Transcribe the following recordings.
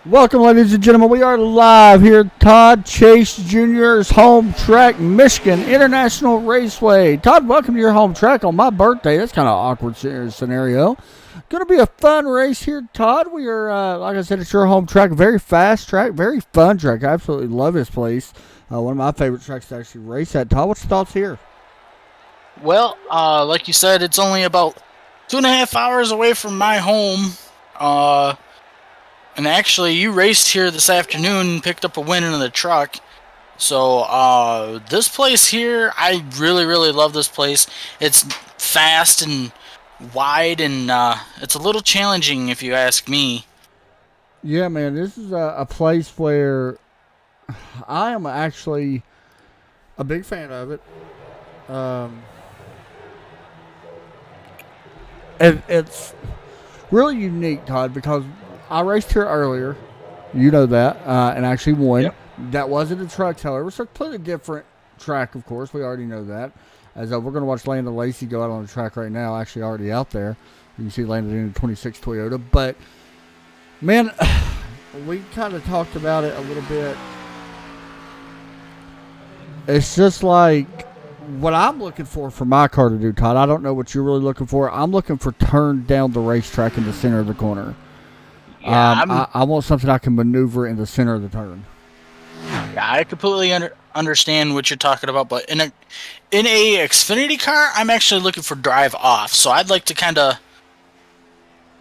Welcome, ladies and gentlemen. We are live here at Todd Chase Jr.'s home track, Michigan International Raceway. Todd, welcome to your home track on my birthday. That's kind of an awkward scenario. Going to be a fun race here, Todd. We are, like I said, it's your home track. Very fast track, very fun track. I absolutely love this place. One of my favorite tracks to actually race at. Todd, what's your thoughts here? Well, like you said, it's only about 2.5 hours away from my home. And actually, you raced here this afternoon and picked up a win in the truck. So, this place here, I really, really love this place. It's fast and wide, and it's a little challenging if you ask me. Yeah, man, this is a place where I am actually a big fan of it. Um, it's really unique, Todd, because I raced here earlier. You know that, and actually won. Yep. That wasn't a truck, however. It's a completely different track, of course. We already know that. As we're going to watch Landon Lacey go out on the track right now, actually already out there. You can see Landon in the 26 Toyota. But, man, we kind of talked about it a little bit. It's just like what I'm looking for my car to do, Todd. I don't know what you're really looking for. I'm looking for turn down the racetrack in the center of the corner. Yeah, I want something I can maneuver in the center of the turn. I completely understand what you're talking about, but in a Xfinity car, I'm actually looking for drive off. So I'd like to kind of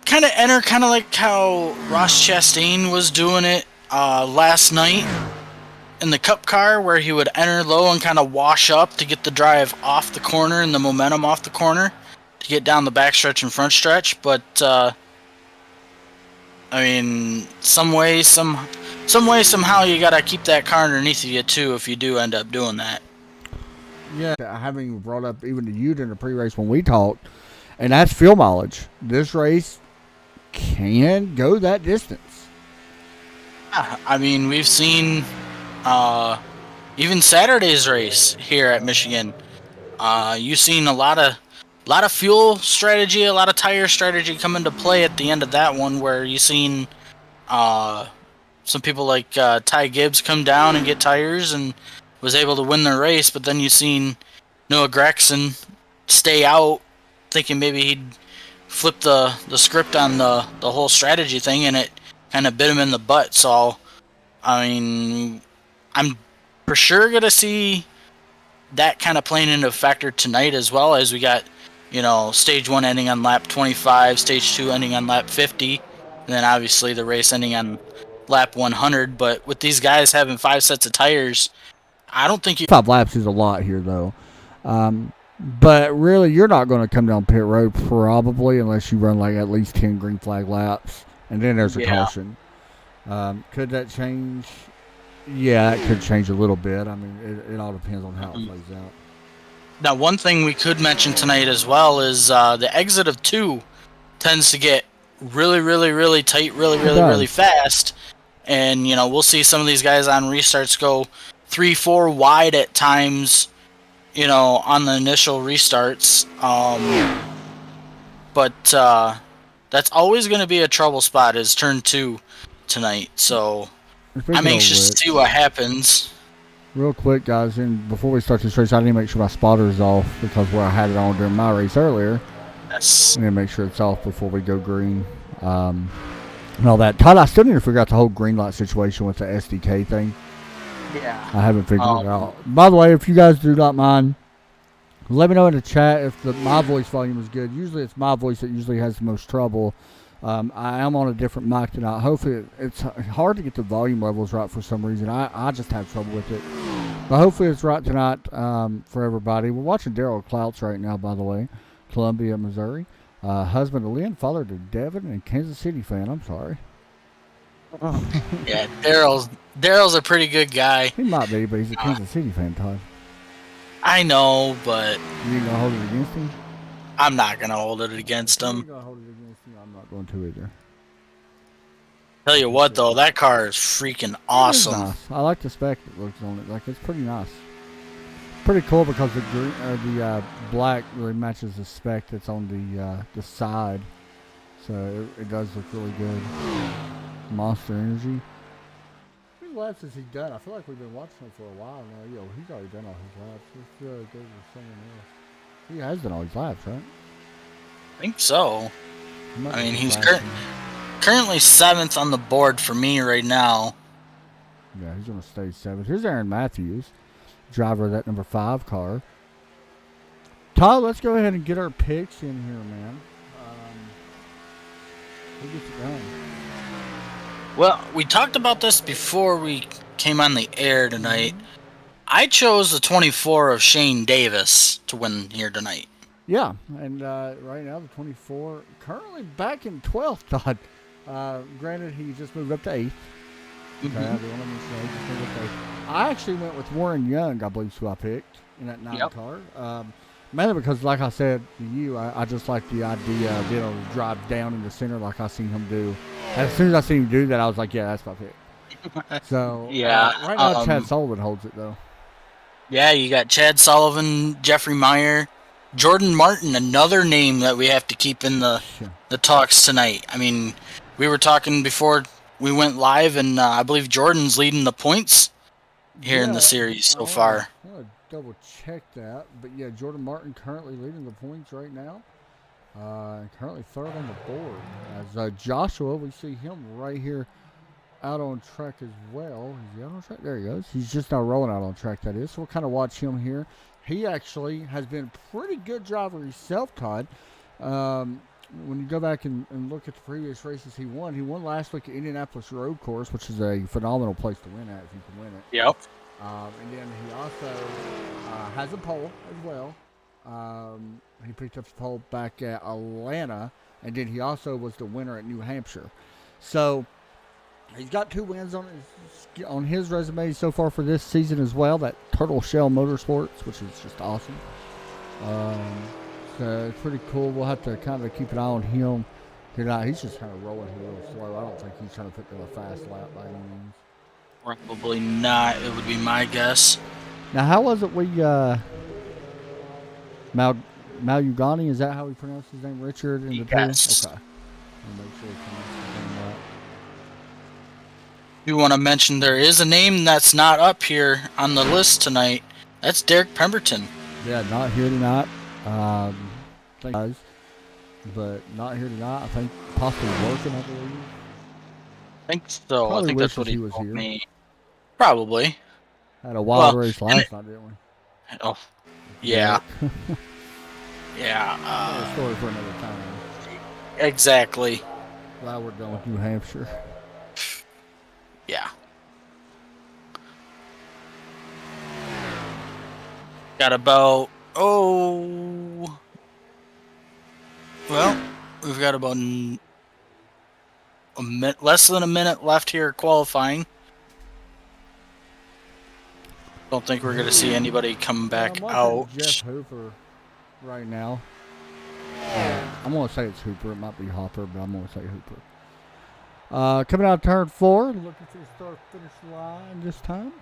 enter, kind of like how Ross Chastain was doing it last night in the Cup car, where he would enter low and kind of wash up to get the drive off the corner and the momentum off the corner to get down the backstretch and front stretch. But I mean, some way, somehow, you gotta keep that car underneath of you too if you do end up doing that. Yeah, having brought up even to you in the pre-race when we talked, and that's fuel mileage. This race can go that distance. I mean, we've seen even Saturday's race here at Michigan. You've seen a lot of fuel strategy, a lot of tire strategy come into play at the end of that one, where you've seen some people like Ty Gibbs come down and get tires and was able to win the race, but then you've seen Noah Gragson stay out, thinking maybe he'd flip the script on the whole strategy thing, and it kind of bit him in the butt. So, I mean, I'm for sure going to see that kind of playing into a factor tonight, as well as we got, stage 1 ending on lap 25, stage 2 ending on lap 50, and then obviously the race ending on lap 100. But with these guys having 5 sets of tires, I don't think 5 laps is a lot here, though. But really, you're not going to come down pit road probably unless you run like at least 10 green flag laps, and then there's a caution. Could that change? Yeah, it could change a little bit. I mean, it all depends on how it plays out. Now, one thing we could mention tonight as well is the exit of 2 tends to get really, really, really tight, really, really, really fast. And, we'll see some of these guys on restarts go 3-4 wide at times, on the initial restarts. But that's always going to be a trouble spot, is turn 2 tonight. So I'm anxious to see what happens. Real quick, guys, and before we start this race, I need to make sure my spotter is off, because where I had it on during my race earlier. Yes. I need to make sure it's off before we go green. And all that. Todd, I still need to figure out the whole green light situation with the SDK thing. Yeah. I haven't figured it out. By the way, if you guys do not mind, let me know in the chat if my voice volume is good. Usually it's my voice that usually has the most trouble. I am on a different mic tonight. Hopefully, it's hard to get the volume levels right for some reason. I just have trouble with it. But hopefully it's right tonight for everybody. We're watching Daryl Clouts right now, by the way. Columbia, Missouri. Husband to Lynn, father to Devin, and Kansas City fan. I'm sorry. Yeah, Daryl's a pretty good guy. He might be, but he's a Kansas City fan, Todd. I know, but You gonna hold it against him? I'm not gonna hold it against him. You're gonna hold it against him? I'm not going to either. Tell you what, though, that car is freaking awesome. Nice. I like the spec that looks on it. Like, it's pretty nice. Pretty cool because the green, the black really matches the spec that's on the side. So it does look really good. Monster Energy. How many laps has he done? I feel like we've been watching him for a while now. Yo, he's already done all his laps. Let's go to someone else. He has done all his laps, right? I think so. I mean, he's currently 7th on the board for me right now. Yeah, he's going to stay 7th. Here's Aaron Matthews, driver of that number 5 car. Todd, let's go ahead and get our picks in here, man. Who gets it done? Well, we talked about this before we came on the air tonight. I chose the 24 of Shane Davis to win here tonight. Yeah, and right now the 24, currently back in 12th, Todd. Granted, he just moved up to 8th. Okay, I actually went with Warren Young, I believe, who I picked in that 9 car. Mainly because, like I said to you, I just like the idea of being able to drive down in the center like I seen him do. As soon as I seen him do that, I was like, yeah, that's my pick. So, right now, Chad Sullivan holds it, though. Yeah, you got Chad Sullivan, Jeffrey Meyer, Jordan Martin, another name that we have to keep in the talks tonight. I mean, we were talking before we went live, and I believe Jordan's leading the points here in the series so far. I'm going to double check that. But yeah, Jordan Martin currently leading the points right now. Currently 3rd on the board. As Joshua, we see him right here out on track as well. Is he out on track? There he goes. He's just now rolling out on track, that is. So we'll kind of watch him here. He actually has been a pretty good driver himself, Todd. When you go back and look at the previous races he won last week at Indianapolis Road Course, which is a phenomenal place to win at if you can win it. Yep. And then he also has a pole as well. He picked up the pole back at Atlanta, and then he also was the winner at New Hampshire. So he's got 2 wins on his resume so far for this season as well. That Turtle Shell Motorsports, which is just awesome. So it's pretty cool. We'll have to kind of keep an eye on him. He's just kind of rolling here a little slow. I don't think he's trying to put in a fast lap by any means. Probably not. It would be my guess. Now, how was it Malugani, is that how we pronounce his name? Richard in the yes. Okay. I'll make sure he pronounces his name right. You want to mention there is a name that's not up here on the list tonight. That's Derek Pemberton. Yeah, not here tonight. But not here tonight. I think possibly working, I believe. I think so. Probably I think that's what he was told here. me. Probably. Had a wild race last night, didn't we? Oh, yeah. Yeah. Story for another time. Exactly. Glad we're done with New Hampshire. Yeah. Got about, we've got about less than a minute left here qualifying. Don't think we're going to see anybody come back out. Jeff Hooper right now. I'm going to say it's Hooper. It might be Hopper, but I'm going to say Hooper. Coming out turn 4, looking to the start-finish line this time.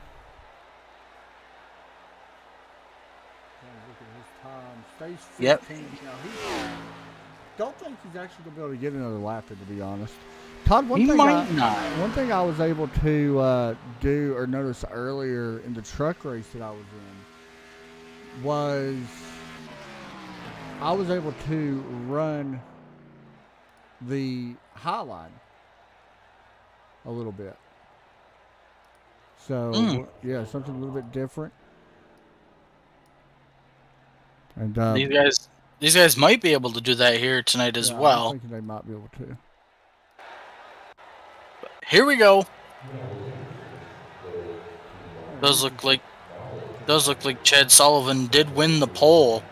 Look at his time. Stays 15th. Yep. Now, don't think he's actually going to be able to get another lap in, to be honest. Todd, one thing I was able to do or notice earlier in the truck race that I was in was I was able to run the high line a little bit. So, yeah, something a little bit different. And these guys might be able to do that here tonight as well. I'm thinking they might be able to. Here we go. Does look like Chad Sullivan did win the pole.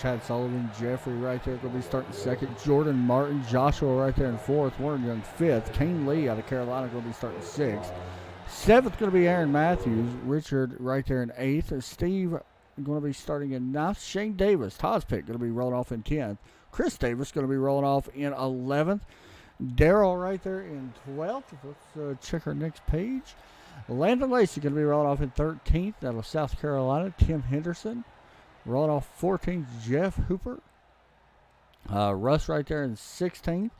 Chad Sullivan, Jeffrey right there going to be starting 2nd. Jordan Martin, Joshua right there in 4th. Warren Young 5th. Kane Lee out of Carolina going to be starting 6th. 7th going to be Aaron Matthews. Richard right there in 8th. Steve going to be starting in 9th. Shane Davis, Todd's pick, going to be rolling off in 10th. Chris Davis going to be rolling off in 11th. Daryl right there in 12th. Let's check our next page. Landon Lacey going to be rolling off in 13th out of South Carolina. Tim Henderson rolling off 14th. Jeff Hooper. Russ right there in 16th.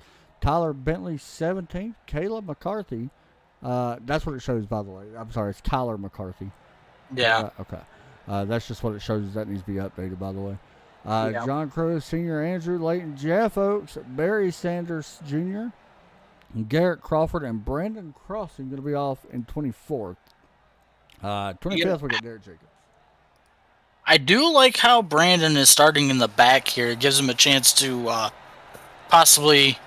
Tyler Bentley 17th. Caleb McCarthy. That's what it shows, by the way. I'm sorry, it's Kyler McCarthy. Yeah. Okay. That's just what it shows. That needs to be updated, by the way. Yeah. John Crow Sr., Andrew Layton, Jeff Oakes, Barry Sanders Jr., Garrett Crawford, and Brandon Crossing going to be off in 24th. 25th, we got Derek Jacobs. I do like how Brandon is starting in the back here. It gives him a chance to possibly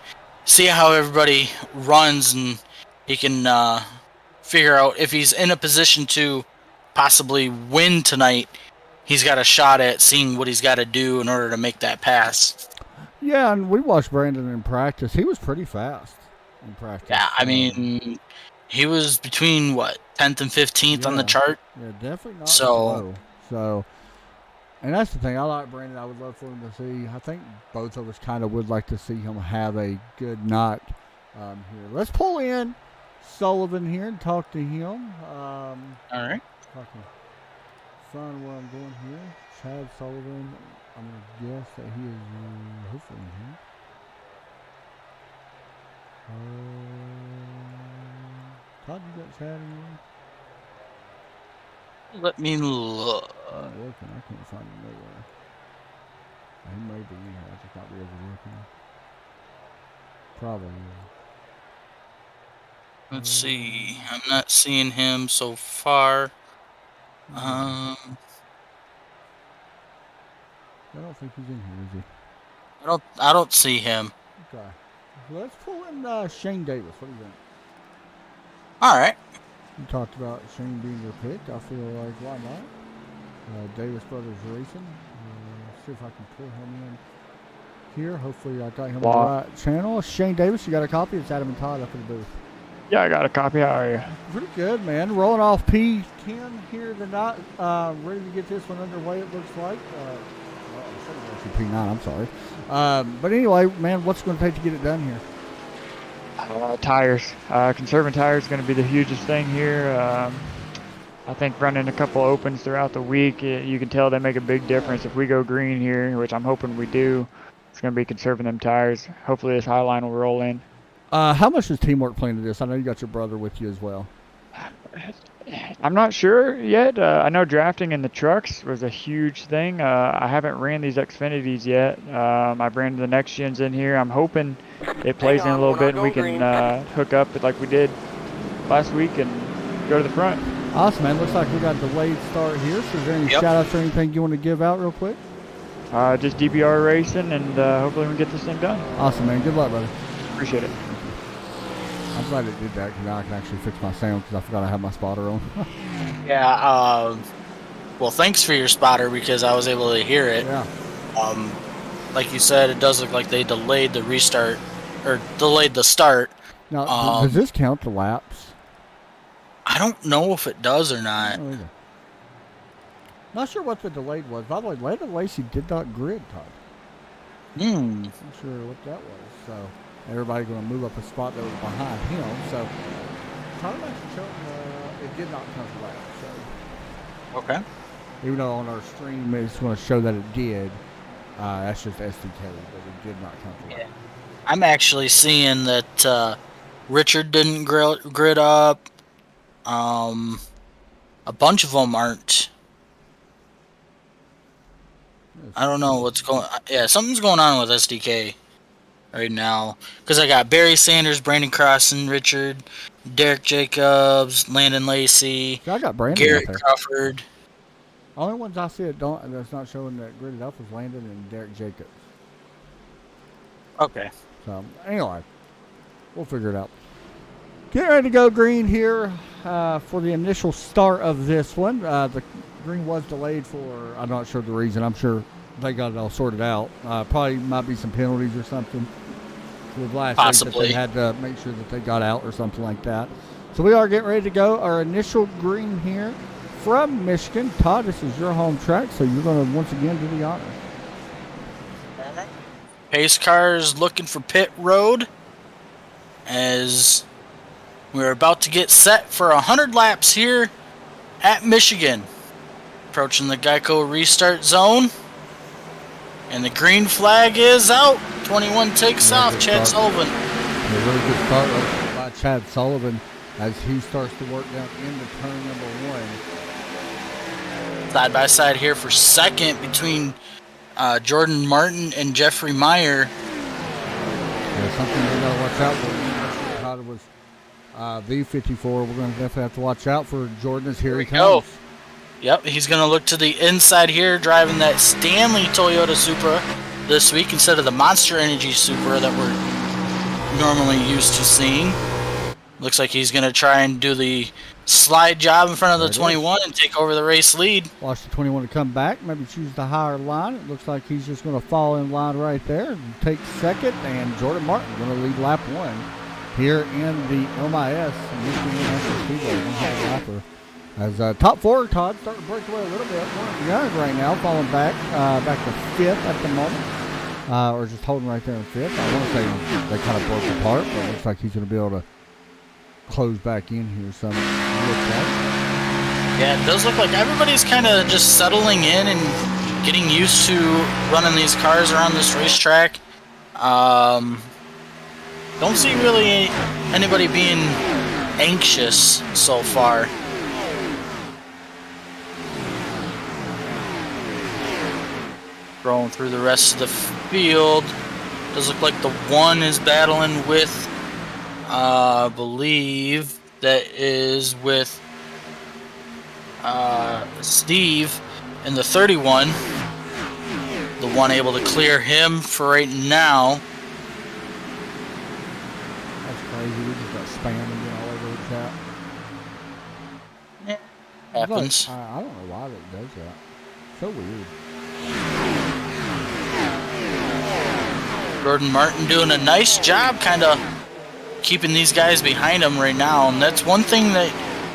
see how everybody runs, and he can figure out if he's in a position to possibly win tonight. He's got a shot at seeing what he's got to do in order to make that pass. Yeah, and we watched Brandon in practice. He was pretty fast in practice. Yeah, I mean, he was between, 10th and 15th on the chart? Yeah, definitely not slow. So, and that's the thing. I like Brandon. I would love for him to see. I think both of us kind of would like to see him have a good night here. Let's pull in Sullivan here and talk to him. All right. Find where I'm going here. Chad Sullivan. I'm going to guess that he is hopefully in here. Todd, you got Chad in here? Let me look. I'm looking. I can't find him nowhere. He may be in here. I just not be overlooking. Probably. Let's see. I'm not seeing him so far. I don't think he's in here, is he? I don't see him. Okay. Let's pull in Shane Davis. What do you think? All right. You talked about Shane being your pick. I feel like why not? Davis Brothers Racing. See if I can pull him in here. Hopefully I got him on the right channel. Shane Davis, you got a copy? It's Adam and Todd up in the booth. Yeah, I got a copy. How are you? Pretty good, man. Rolling off P10 here tonight. Ready to get this one underway, it looks like. P9, I'm sorry. But anyway, man, what's it going to take to get it done here? Tires. Conserving tires is going to be the hugest thing here. I think running a couple opens throughout the week, you can tell they make a big difference. If we go green here, which I'm hoping we do, it's going to be conserving them tires. Hopefully this high line will roll in. How much does teamwork play into this? I know you got your brother with you as well. I'm not sure yet. I know drafting in the trucks was a huge thing. I haven't ran these Xfinities yet. I ran the next gens in here. I'm hoping it plays in a little bit and we can hook up it like we did last week and go to the front. Awesome, man. Looks like we got a delayed start here. So is there any shout-outs or anything you want to give out real quick? Just DBR racing, and hopefully we can get this thing done. Awesome, man. Good luck, brother. Appreciate it. I'm glad it did that because now I can actually fix my sound because I forgot I had my spotter on. Yeah. Well, thanks for your spotter because I was able to hear it. Yeah. Like you said, it does look like they delayed the restart or delayed the start. Now, does this count the laps? I don't know if it does or not. Not sure what the delayed was. By the way, Landon Lacey did not grid, Todd. Not sure what that was. So everybody going to move up a spot that was behind him. So Todd actually showed it did not count the lap. So okay. Even though on our stream it's going to show that it did, that's just SDK, but it did not count the lap. Yeah. I'm actually seeing that Richard didn't grid up. A bunch of them aren't. I don't know what's going on. Yeah, something's going on with SDK right now. Because I got Barry Sanders, Brandon Crossen, Richard, Derek Jacobs, Landon Lacey, See, I got Brandon Garrett Crawford. Only ones I see that's not showing that gridded up was Landon and Derek Jacobs. Okay. So anyway, we'll figure it out. Get ready to go green here for the initial start of this one. The green was delayed for, I'm not sure the reason. I'm sure they got it all sorted out. Probably might be some penalties or something. With last week that they had to make sure that they got out or something like that. So we are getting ready to go. Our initial green here from Michigan. Todd, this is your home track, so you're going to once again do the honors. Pace cars looking for pit road as we're about to get set for 100 laps here at Michigan. Approaching the Geico restart zone. And the green flag is out. 21 takes off. Chad Sullivan A really good start by Chad Sullivan as he starts to work down into turn number 1. Side by side here for second between Jordan Martin and Jeffrey Meyer. Yeah, something we got to watch out for. I thought it was V54. We're going to definitely have to watch out for Jordan as here he comes. Yep, he's going to look to the inside here, driving that Stanley Toyota Supra this week instead of the Monster Energy Supra that we're normally used to seeing. Looks like he's going to try and do the slide job in front of the 21 and take over the race lead. Watch the 21 to come back, maybe choose the higher line. It looks like he's just going to fall in line right there and take second, and Jordan Martin going to lead lap 1 here in the MIS. Michigan International Speedway, 100 lapper. As top 4, Todd, starting to break away a little bit. Young right now, falling back to 5th at the moment. Or just holding right there in 5th. I want to say they kind of broke apart, but it looks like he's going to be able to close back in here some. Yeah, it does look like everybody's kind of just settling in and getting used to running these cars around this racetrack. Don't see really anybody being anxious so far. Rolling through the rest of the field. Does look like the 1 is battling with, I believe that is with Steve in the 31. The 1 able to clear him for right now. That's crazy. We just got spamming all over the chat. Yeah, happens. Like, I don't know why that does that. So weird. Jordan Martin doing a nice job kind of keeping these guys behind him right now. And that's one thing that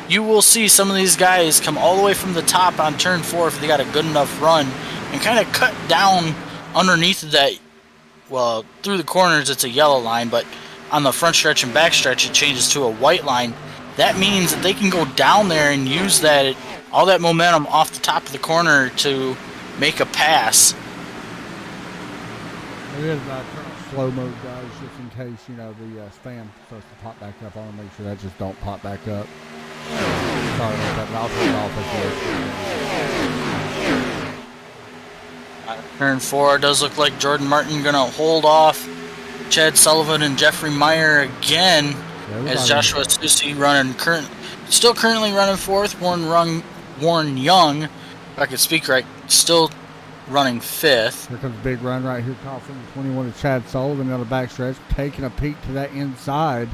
you will see some of these guys come all the way from the top on turn 4 if they got a good enough run and kind of cut down underneath of that. Well, through the corners it's a yellow line, but on the front stretch and back stretch it changes to a white line. That means that they can go down there and use that all that momentum off the top of the corner to make a pass. It is turn on slow mode, guys, just in case, the spam starts to pop back up. I want to make sure that just don't pop back up. Sorry about that, but I'll turn it off. Turn 4 does look like Jordan Martin going to hold off Chad Sullivan and Jeffrey Meyer again, as Joshua Susi still currently running 4th. Warren Young, if I could speak right, still running 5th. Here comes a big run right here, caught from the 21 to Chad Sullivan on the backstretch, taking a peek to that inside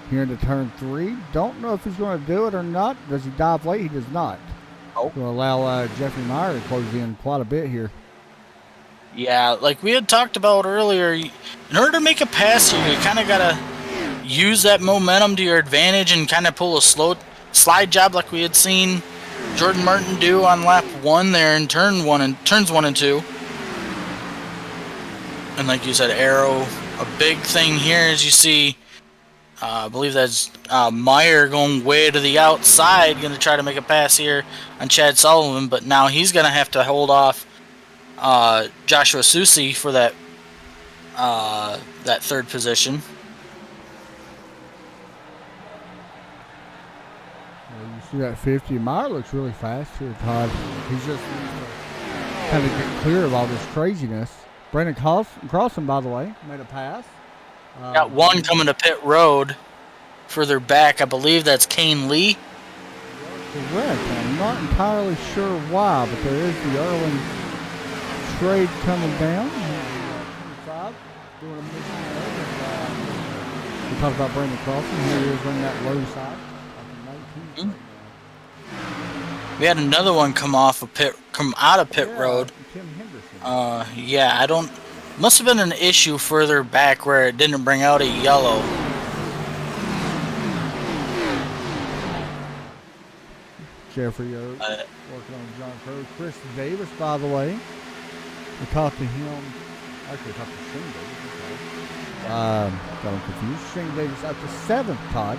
here into turn 3. Don't know if he's going to do it or not. Does he dive late? He does not. Oh. Going to allow Jeffrey Meyer to close in quite a bit here. Yeah, like we had talked about earlier, in order to make a pass here, you kind of got to use that momentum to your advantage and kind of pull a slow slide job like we had seen Jordan Martin do on lap 1 there in turns 1 and 2. And like you said, Arrow, a big thing here as you see, I believe that's Meyer going way to the outside, going to try to make a pass here on Chad Sullivan, but now he's going to have to hold off Joshua Susi for that 3rd position. You see that 50. Meyer looks really fast here, Todd. He's just kind of get clear of all this craziness. Brandon Crossan, by the way, made a pass. Got 1 coming to pit road further back. I believe that's Kane Lee. Correct. I'm not entirely sure why, but there is the Erwin trade coming down. 25, doing a mission. We talked about Brandon Crossan. Here he is running that low side. We had another one come out of pit road. Tim Henderson. Must have been an issue further back where it didn't bring out a yellow. Jeffrey Oaks working on John Crow. Chris Davis, by the way. We talked to him. Actually, we talked to Shane Davis. Got him confused. Shane Davis up to 7th, Todd.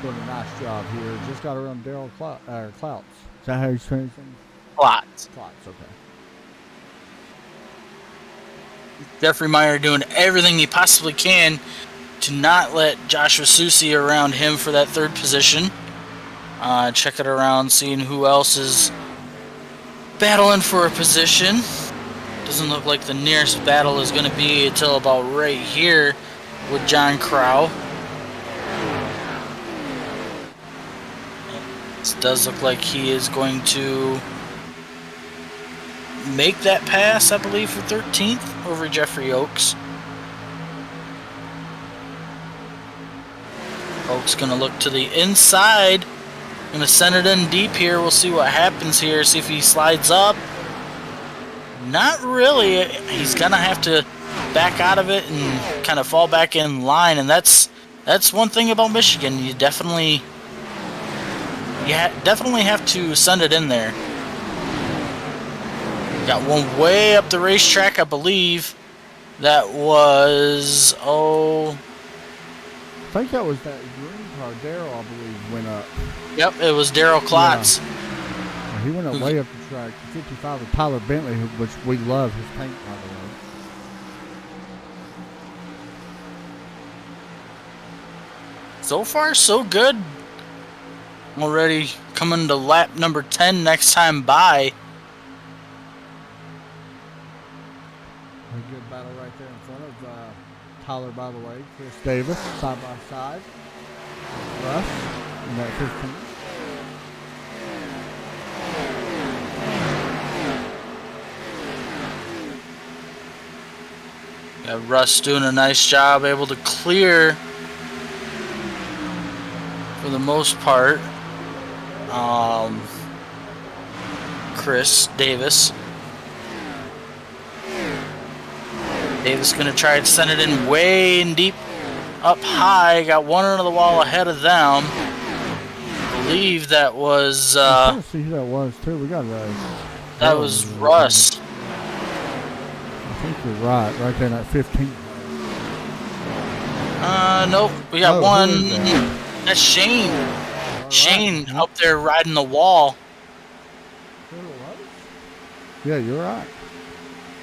Doing a nice job here. Just got around Daryl Clouts. Is that how you say anything? Clouts, okay. Jeffrey Meyer doing everything he possibly can to not let Joshua Susi around him for that third position. Check it around, seeing who else is battling for a position. Doesn't look like the nearest battle is going to be until about right here with John Crow. It does look like he is going to make that pass, I believe, for 13th over Jeffrey Oaks. Oaks going to look to the inside. Going to send it in deep here. We'll see what happens here. See if he slides up. Not really. He's going to have to back out of it and kind of fall back in line. And that's one thing about Michigan. You definitely have to send it in there. Got one way up the racetrack, I believe. That was, I think that was that green car. Daryl, I believe, went up. Yep, it was Daryl Klotz. Yeah. He went up way up the track. 55 with Tyler Bentley, which we love his paint, by the way. So far, so good. Already coming to lap number 10 next time by. A good battle right there in front of Tyler, by the way. Chris Davis, side by side. Russ in that 15. Got Russ doing a nice job, able to clear for the most part. Chris Davis. Davis going to try to send it in way and deep up high. Got one under the wall ahead of them. I believe that was... I'm trying to see who that was, too. We got that was Russ. I think you're right. Right there in that 15. Nope. We got one. That's Shane. Shane up there riding the wall. Yeah, you're right.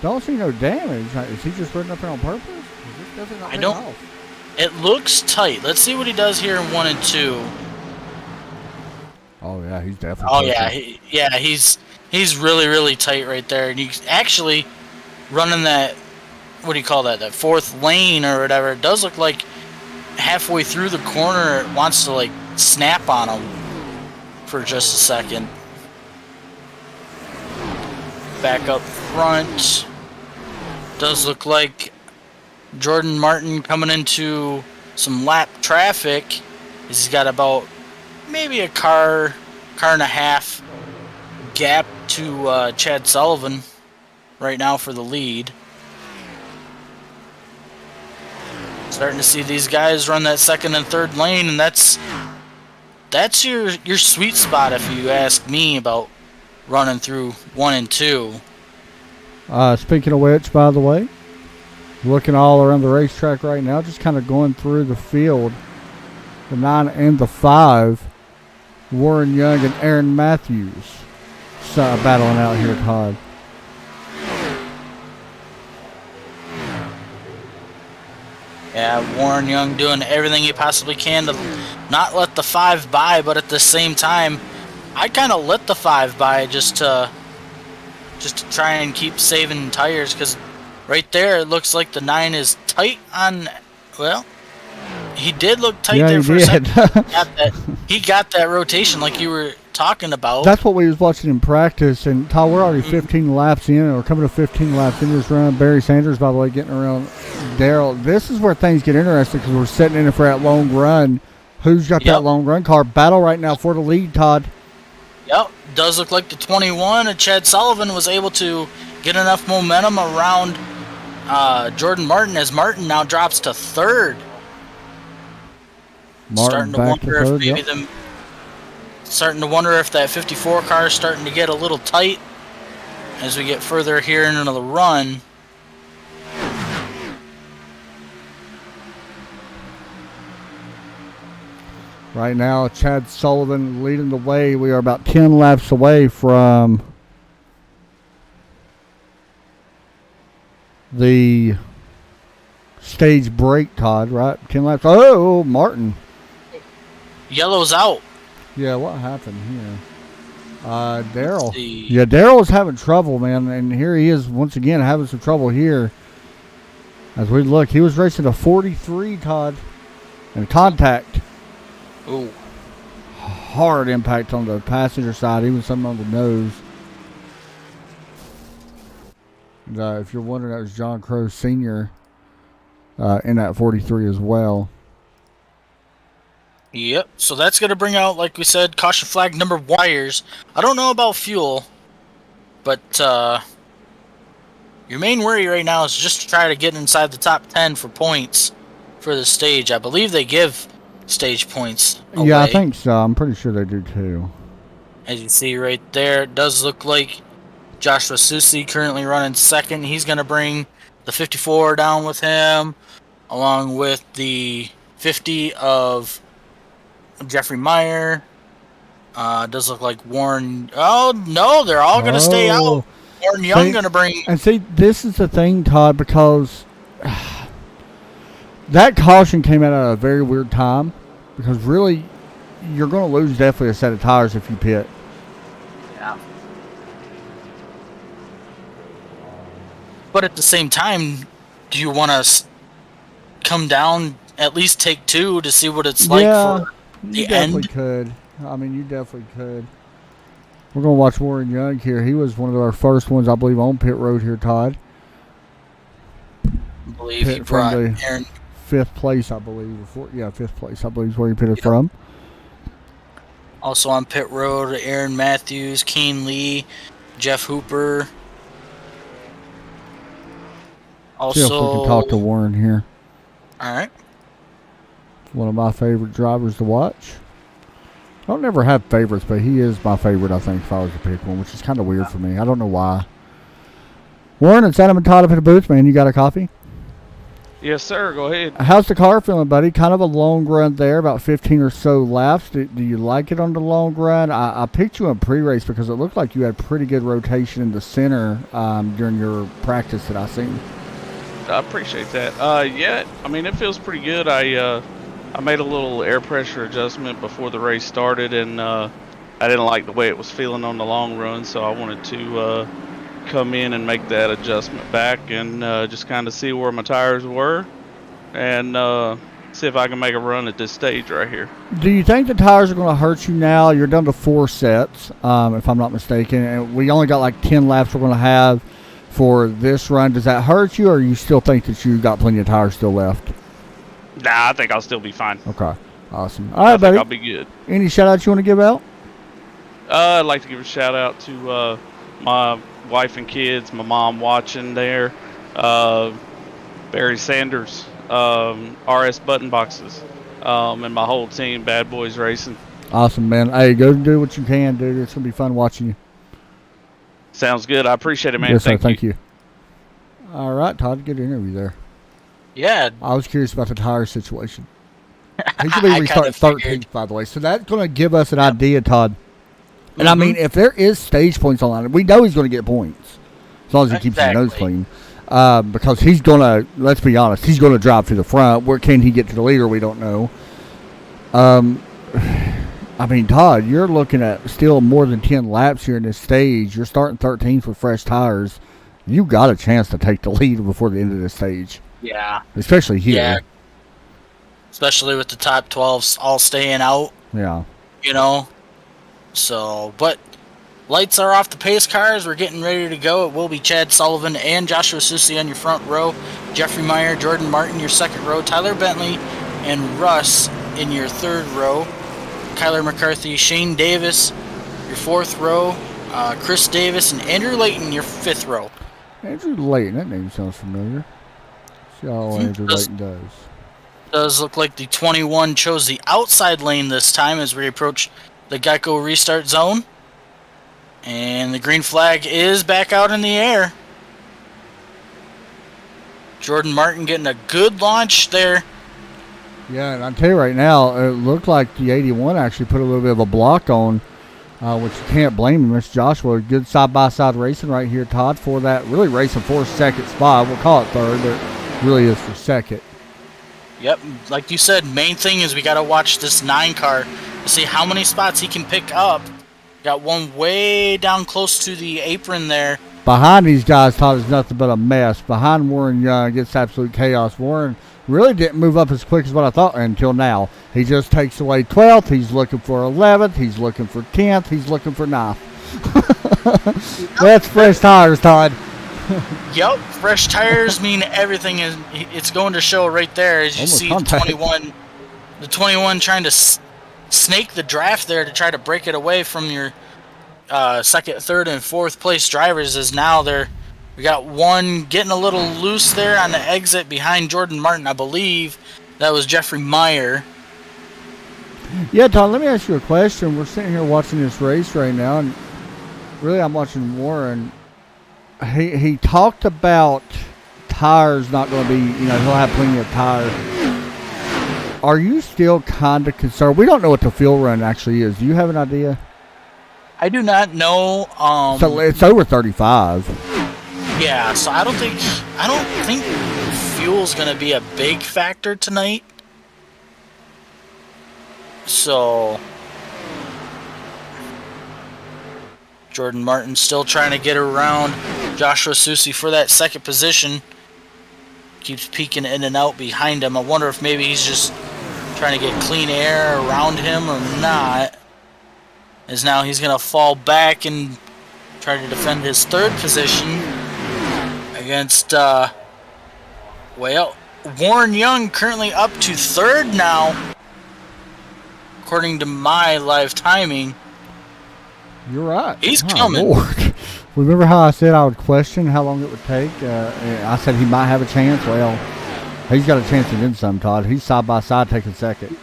Don't see no damage. Is he just running up here on purpose? I don't. It looks tight. Let's see what he does here in 1 and 2. Oh yeah, he's definitely. Oh yeah, he's really, really tight right there. And he's actually running that. What do you call that? That fourth lane or whatever. It does look like halfway through the corner, it wants to like snap on him for just a second. Back up front. Does look like Jordan Martin coming into some lap traffic. He's got about maybe a car and a half gap to Chad Sullivan right now for the lead. Starting to see these guys run that second and third lane, and that's your sweet spot if you ask me about running through 1 and 2. Speaking of which, by the way, looking all around the racetrack right now, just kind of going through the field, the 9 and the 5, Warren Young and Aaron Matthews battling out here, Todd. Yeah, Warren Young doing everything he possibly can to not let the 5 by, but at the same time, I kind of let the 5 by just to try and keep saving tires, because right there it looks like the 9 is tight on. Well, he did look tight there for a second. He got that rotation like you were talking about. That's what we was watching in practice, and Todd, we're already 15 laps in, or coming to 15 laps in this run. Barry Sanders, by the way, getting around Daryl. This is where things get interesting, because we're sitting in it for that long run. Who's got that long run car? Battle right now for the lead, Todd. Yep, does look like the 21 and Chad Sullivan was able to get enough momentum around Jordan Martin, as Martin now drops to third. Martin starting to wonder if that 54 car is starting to get a little tight as we get further here into the run. Right now, Chad Sullivan leading the way. We are about 10 laps away from the stage break, Todd, right? 10 laps. Oh, Martin. Yellow's out. Yeah, what happened here? Daryl. Let's see. Yeah, Daryl is having trouble, man, and here he is once again having some trouble here. As we look, he was racing a 43, Todd, and contact. Ooh. Hard impact on the passenger side, even some on the nose. And, if you're wondering, that was John Crow Sr. In that 43 as well. Yep. So that's going to bring out, like we said, caution flag number wires. I don't know about fuel, but your main worry right now is just to try to get inside the top 10 for points for the stage. I believe they give stage points away. Yeah, I think so. I'm pretty sure they do too. As you see right there, it does look like Joshua Susi currently running second. He's going to bring the 54 down with him, along with the 50 of Jeffrey Meyer. Does look like Warren. Oh, no, they're all going to stay out. Warren Young going to bring. And see, this is the thing, Todd, because that caution came out at a very weird time. Because really, you're going to lose definitely a set of tires if you pit. Yeah. But at the same time, do you want to come down, at least take two to see what it's like for the you definitely end? Could. I mean, you definitely could. We're going to watch Warren Young here. He was one of our first ones, I believe, on pit road here, Todd. I believe he brought Aaron. 5th place, I believe. 5th place, I believe, is where he pitted from. Also on pit road, Aaron Matthews, Kane Lee, Jeff Hooper. Also, see if we can talk to Warren here. All right. One of my favorite drivers to watch. I don't never have favorites, but he is my favorite, I think, if I was to pick one, which is kind of weird for me. I don't know why. Warren, it's Adam and Todd up in the booth, man. You got a coffee? Yes, sir. Go ahead. How's the car feeling, buddy? Kind of a long run there, about 15 or so laps. Do you like it on the long run? I picked you in pre-race because it looked like you had pretty good rotation in the center during your practice that I seen. I appreciate that. Yeah, I mean, it feels pretty good. I made a little air pressure adjustment before the race started, and I didn't like the way it was feeling on the long run, so I wanted to come in and make that adjustment back and just kind of see where my tires were and see if I can make a run at this stage right here. Do you think the tires are going to hurt you now? You're down to 4 sets, if I'm not mistaken, and we only got like 10 laps we're going to have for this run. Does that hurt you, or you still think that you got plenty of tires still left? Nah, I think I'll still be fine. Okay, awesome. All right, I buddy. think I'll be good. Any shout-outs you want to give out? I'd like to give a shout-out to my wife and kids, my mom watching there, Barry Sanders, RS Button Boxes, and my whole team, Bad Boys Racing. Awesome, man. Hey, go do what you can, dude. It's going to be fun watching you. Sounds good. I appreciate it, man. Yes, sir. Thank you. All right, Todd, good interview there. Yeah. I was curious about the tire situation. He should be restarting 13th, by the way. So that's going to give us an idea, Todd. And I mean, if there is stage points on line, we know he's going to get points as long as he keeps his nose clean. Because he's going to, let's be honest, he's going to drive to the front. Where can he get to the leader? We don't know. I mean, Todd, you're looking at still more than 10 laps here in this stage. You're starting 13th with fresh tires. You got a chance to take the lead before the end of this stage. Yeah. Especially here. Yeah. Especially with the top 12s all staying out. Yeah. You know? So, but lights are off the pace cars. We're getting ready to go. It will be Chad Sullivan and Joshua Susi on your front row. Jeffrey Meyer, Jordan Martin, your second row. Tyler Bentley and Russ in your third row. Kyler McCarthy, Shane Davis, your fourth row. Chris Davis and Andrew Layton, your fifth row. Andrew Layton, that name sounds familiar. See how Andrew Layton does. Does look like the 21 chose the outside lane this time as we approach the Geico restart zone. And the green flag is back out in the air. Jordan Martin getting a good launch there. Yeah, and I'll tell you right now, it looked like the 81 actually put a little bit of a block on, which you can't blame him. It's Joshua. Good side-by-side racing right here, Todd, for that really racing for second spot. We'll call it third, but really is for second. Yep, like you said, main thing is we got to watch this 9 car to see how many spots he can pick up. Got one way down close to the apron there. Behind these guys, Todd, is nothing but a mess. Behind Warren Young, it's absolute chaos. Warren really didn't move up as quick as what I thought until now. He just takes away 12th. He's looking for 11th. He's looking for 10th. He's looking for 9th. That's fresh tires, Todd. Yep, fresh tires mean everything is. It's going to show right there as you Almost see contact. the 21 trying to snake the draft there to try to break it away from your second, third, and fourth place drivers. As now we got one getting a little loose there on the exit behind Jordan Martin. I believe that was Jeffrey Meyer. Yeah, Todd, let me ask you a question. We're sitting here watching this race right now, and really I'm watching Warren. He talked about tires not going to be, he'll have plenty of tires. Are you still kind of concerned? We don't know what the fuel run actually is. Do you have an idea? I do not know. So it's over 35. Yeah, so I don't think fuel's going to be a big factor tonight. So Jordan Martin still trying to get around Joshua Susi for that second position. Keeps peeking in and out behind him. I wonder if maybe he's just trying to get clean air around him or not. As now he's going to fall back and try to defend his third position against, Warren Young currently up to third now, according to my live timing. You're right. He's Oh, coming. Lord. Remember how I said I would question how long it would take? I said he might have a chance. Well, he's got a chance to win some, Todd. He's side by side taking second.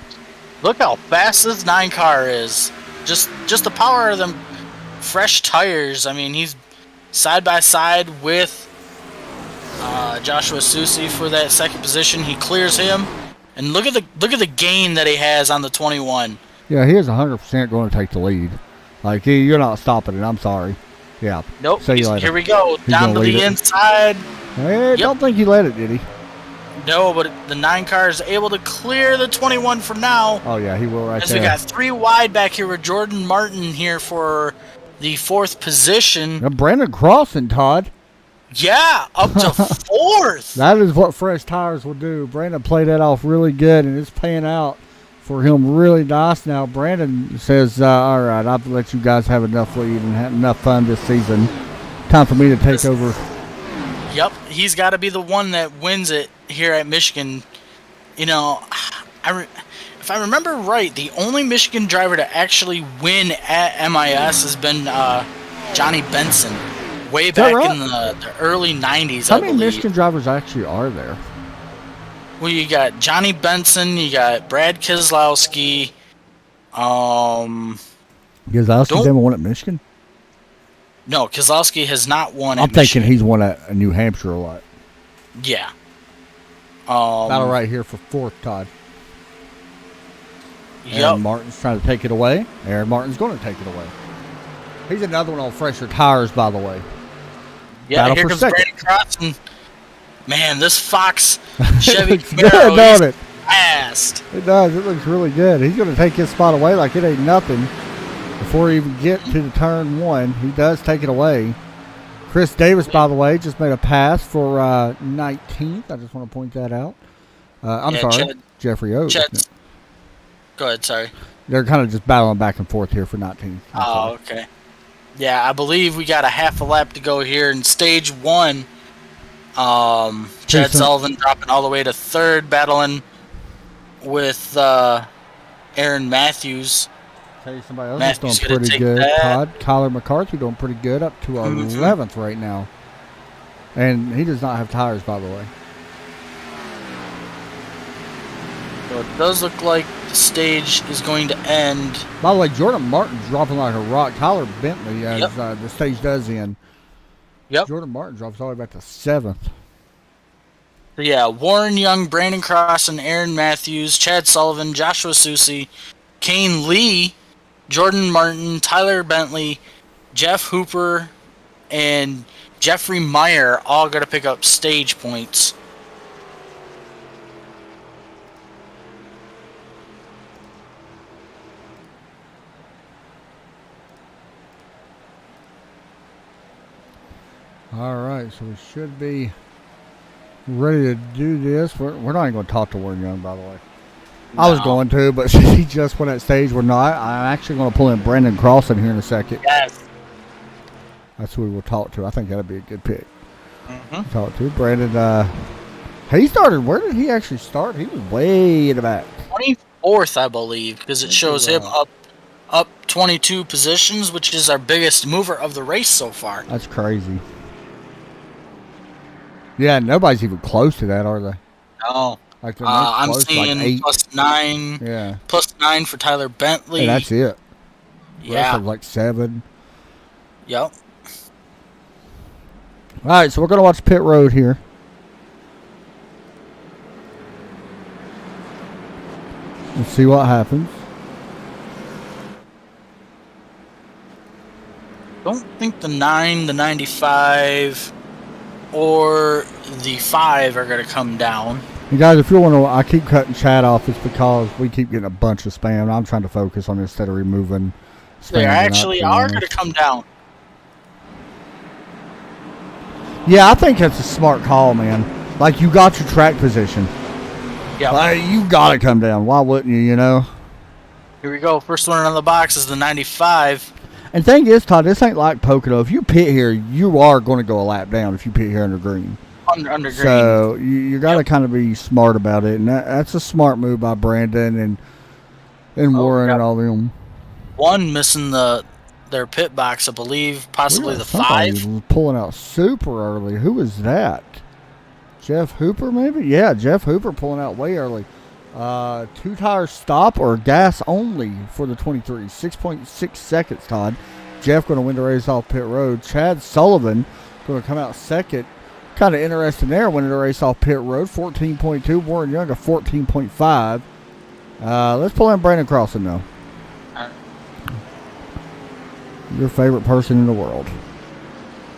Look how fast this 9 car is. Just the power of them fresh tires. I mean, he's side by side with Joshua Susi for that second position. He clears him, and look at the gain that he has on the 21. Yeah, he is 100% going to take the lead. Like, you're not stopping it. I'm sorry. Yeah. Nope. See you later. Here we go. He's Down to gonna lead the it. inside. Hey, Yep. don't think he let it, did he? No, but the 9 car is able to clear the 21 for now. Oh, yeah, he will right As there. we got 3 wide back here with Jordan Martin here for the 4th position. Now, Brandon Crossan, Todd. Yeah, up to 4th. That is what fresh tires will do. Brandon played that off really good, and it's paying out for him really nice. Now, Brandon says, all right, I've let you guys have enough lead and have enough fun this season. Time for me to take over. Yep, he's got to be the one that wins it here at Michigan. If I remember right, the only Michigan driver to actually win at MIS has been Johnny Benson, way back right? in the early 90s, How I many believe. Michigan drivers actually are there? Well, you got Johnny Benson, you got Brad Keselowski. Gazowski's never won at Michigan? No, Keselowski has not won I'm at thinking Michigan. he's won at New Hampshire a lot. Yeah. Battle right here for 4th, Todd. Yep. Aaron Martin's trying to take it away. Aaron Martin's going to take it away. He's another one on fresher tires, by the way. Yeah, Battle here for comes second. Brandon Crossan. Man, this Fox It Chevy looks good, Camaro don't is it? fast. It does. It looks really good. He's going to take his spot away like it ain't nothing. Before he even get to the turn 1, he does take it away. Chris Davis, by the way, just made a pass for 19th. I just want to point that out. I'm Yeah, sorry, Jeffrey Oates. Chad's. Go ahead, sorry. They're kind of just battling back and forth here for 19th. Oh, okay. Yeah, I believe we got a half a lap to go here in stage 1. Chad Jason. Sullivan dropping all the way to 3rd, battling with Aaron Matthews. Tell you somebody else Matthews is doing gonna pretty take good. that. Todd Kyler McCarthy doing pretty good, up to 11th right now, and he does not have tires, by the way. So it does look like the stage is going to end. By the way, Jordan Martin's dropping like a rock. Tyler Bentley, as Yep. the stage does end. Yep. Jordan Martin drops all the way back to 7th. So yeah, Warren Young, Brandon Crossan, Aaron Matthews, Chad Sullivan, Joshua Susi, Kane Lee, Jordan Martin, Tyler Bentley, Jeff Hooper, and Jeffrey Meyer all got to pick up stage points. All right, so we should be ready to do this. We're not even going to talk to Warren Young, by the way. No. I was going to, but since he just went at stage, we're not. I'm actually going to pull in Brandon Crossan here in a second. Yes. That's who we will talk to. I think that'd be a good pick. Mm-hmm. Talk to Brandon. He started. Where did he actually start? He was way in the back. 24th, I believe, because it shows him up 22 positions, which is our biggest mover of the race so far. That's crazy. Yeah, nobody's even close to that, are they? No. Like I'm close, seeing like 8. +9. Yeah. +9 for Tyler Bentley. And that's it. Yeah. That's like 7. Yep. All right, so we're going to watch pit road here. Let's see what happens. Don't think the 9, the 95, or the 5 are going to come down. You guys, if you want to, I keep cutting chat off. It's because we keep getting a bunch of spam. I'm trying to focus on this instead of removing spam. They actually are going to come down. Yeah, I think that's a smart call, man. Like, you got your track position. Yeah. Like, you got to come down. Why wouldn't you, you know? Here we go. First one out of the box is the 95. And thing is, Todd, this ain't like Pocono. If you pit here, you are going to go a lap down if you pit here under green. Under green. So you got to kind of be smart about it, and that's a smart move by Brandon and Warren and all them. One missing their pit box, I believe, possibly the 5. Was pulling out super early. Who was that? Jeff Hooper, maybe? Yeah, Jeff Hooper pulling out way early. 2-tire stop or gas only for the 23. 6.6 seconds, Todd. Jeff going to win the race off pit road. Chad Sullivan going to come out second. Kind of interesting there, winning the race off pit road. 14.2. Warren Young a 14.5. Let's pull in Brandon Crossan, though. Your favorite person in the world.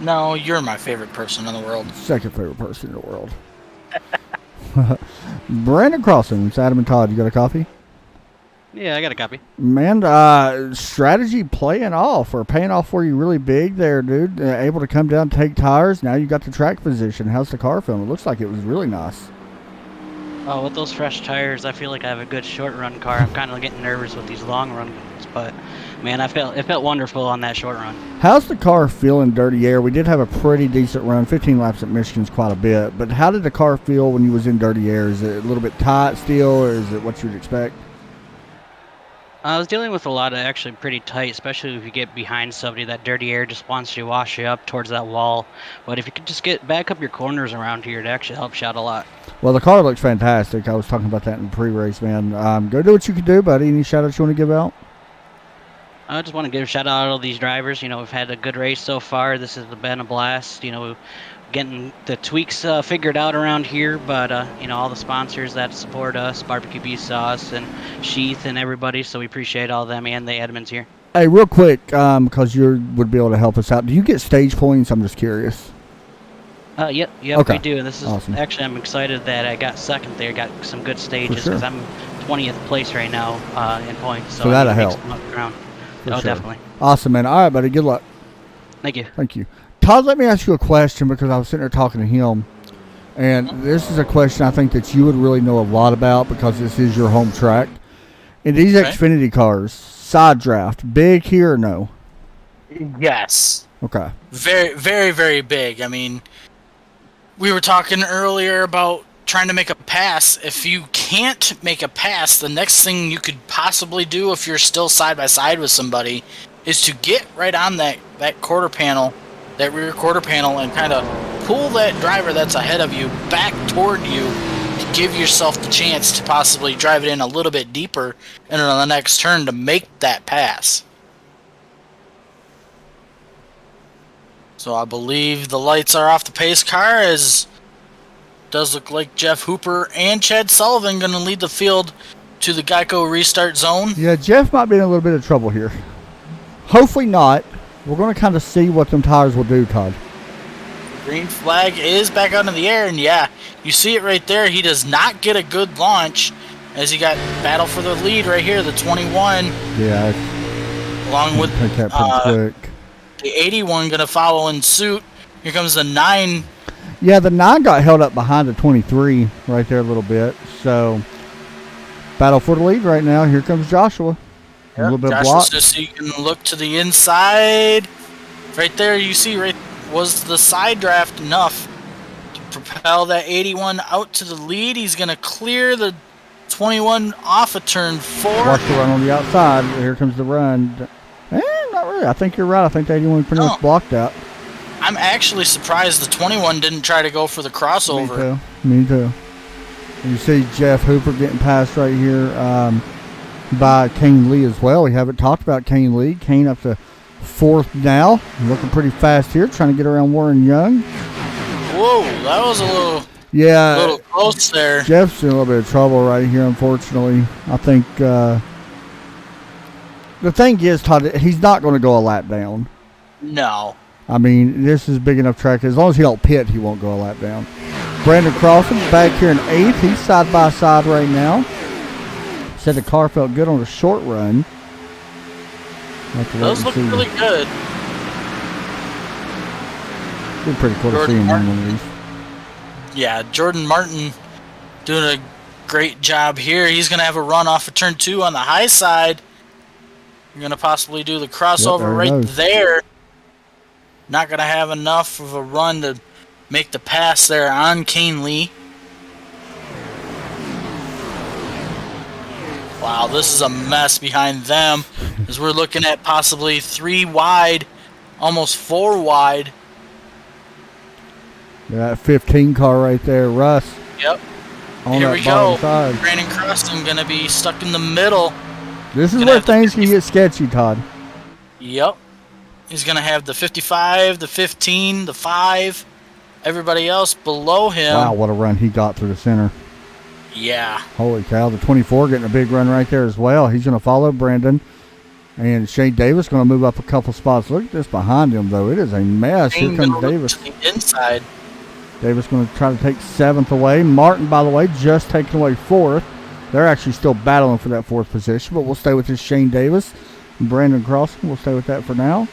No, you're my favorite person in the world. Second favorite person in the world. Brandon Crossan, it's Adam and Todd. You got a coffee? Yeah, I got a copy. Man, strategy paying off for you really big there, dude. Able to come down, take tires. Now you got the track position. How's the car feeling? It looks like it was really nice. Oh, with those fresh tires, I feel like I have a good short run car. I'm kind of getting nervous with these long runs, but man, it felt wonderful on that short run. How's the car feel in dirty air? We did have a pretty decent run. 15 laps at Michigan's quite a bit, but how did the car feel when you was in dirty air? Is it a little bit tight still, or is it what you'd expect? I was dealing with a lot of actually pretty tight, especially if you get behind somebody. That dirty air just wants to wash you up towards that wall. But if you could just get back up your corners around here, it actually helps you out a lot. Well, the car looks fantastic. I was talking about that in the pre-race, man. Go do what you can do, buddy. Any shout-outs you want to give out? I just want to give a shout-out to all these drivers. You know, we've had a good race so far. This has been a blast. You know, getting the tweaks figured out around here, but you know, all the sponsors that support us, Barbecue Beef Sauce and Sheath and everybody, so we appreciate all of them and the Edmonds here. Hey, real quick, because you would be able to help us out, do you get stage points? I'm just curious. Yep, okay. We do, and this is awesome. Actually, I'm excited that I got second there, got some good stages, sure. because I'm 20th place right now in points, so that'll help. Oh, sure. Definitely. Awesome, man. All right, buddy, good luck. Thank you. Thank you. Todd, let me ask you a question, because I was sitting there talking to him, and this is a question I think that you would really know a lot about because this is your home track. In these Xfinity cars, side draft, big here or no? Yes. Okay. Very, very, very big. I mean, we were talking earlier about trying to make a pass. If you can't make a pass, the next thing you could possibly do if you're still side by side with somebody is to get right on that quarter panel, that rear quarter panel, and kind of pull that driver that's ahead of you back toward you to give yourself the chance to possibly drive it in a little bit deeper and on the next turn to make that pass. So I believe the lights are off the pace car, as does look like Jeff Hooper and Chad Sullivan going to lead the field to the Geico restart zone. Yeah, Jeff might be in a little bit of trouble here. Hopefully not. We're going to kind of see what them tires will do, Todd. Green flag is back out in the air, and yeah, you see it right there. He does not get a good launch as he got battle for the lead right here, the 21. Yeah. Along with take that pretty quick. The 81 going to follow in suit. Here comes the 9. Yeah, the 9 got held up behind the 23 right there a little bit. So, battle for the lead right now. Here comes Joshua. A little bit Joshua blocked. just so you can look to the inside. Right there, you see, was the side draft enough to propel that 81 out to the lead? He's going to clear the 21 off of turn 4. Watch the run on the outside. Here comes the run. Not really. I think you're right. I think the 81 pretty much blocked out. I'm actually surprised the 21 didn't try to go for the crossover. Me too. And you see Jeff Hooper getting passed right here by Kane Lee as well. We haven't talked about Kane Lee. Kane up to 4th now. Looking pretty fast here, trying to get around Warren Young. Whoa, that was a little close there. Jeff's in a little bit of trouble right here, unfortunately. I think the thing is, Todd, he's not going to go a lap down. No. I mean, this is a big enough track. As long as he don't pit, he won't go a lap down. Brandon Crossan back here in 8th. He's side by side right now. Said the car felt good on the short run. Those look really good. Been pretty cool to see him in one of these. Yeah, Jordan Martin doing a great job here. He's going to have a run off of turn 2 on the high side. You're going to possibly do the crossover there. Not going to have enough of a run to make the pass there on Kane Lee. Wow, this is a mess behind them as we're looking at possibly 3 wide, almost 4 wide. That 15 car right there, Russ. Yep. Here we go. Brandon Crossan going to be stuck in the middle. This is where things can get sketchy, Todd. Yep. He's going to have the 55, the 15, the 5, everybody else below him. Wow, what a run he got through the center. Yeah. Holy cow, the 24 getting a big run right there as well. He's going to follow Brandon. And Shane Davis going to move up a couple spots. Look at this behind him, though. It is a mess. Here comes Davis. To the inside. Davis going to try to take 7th away. Martin, by the way, just taking away 4th. They're actually still battling for that 4th position, but we'll stay with this Shane Davis. And Brandon Crossan, we'll stay with that for now.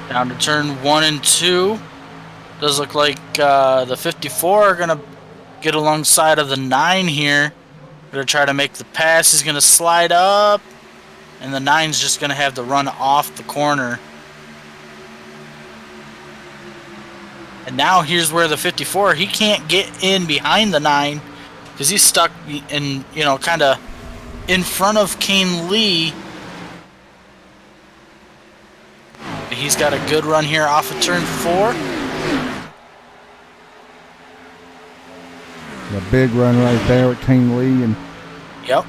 Down to turn 1 and 2. Does look like the 54 are going to get alongside of the 9 here. Going to try to make the pass. He's going to slide up. And the 9's just going to have to run off the corner. And now here's where the 54, he can't get in behind the 9 because he's stuck in, kind of in front of Kane Lee. He's got a good run here off of turn 4. A big run right there with Kane Lee and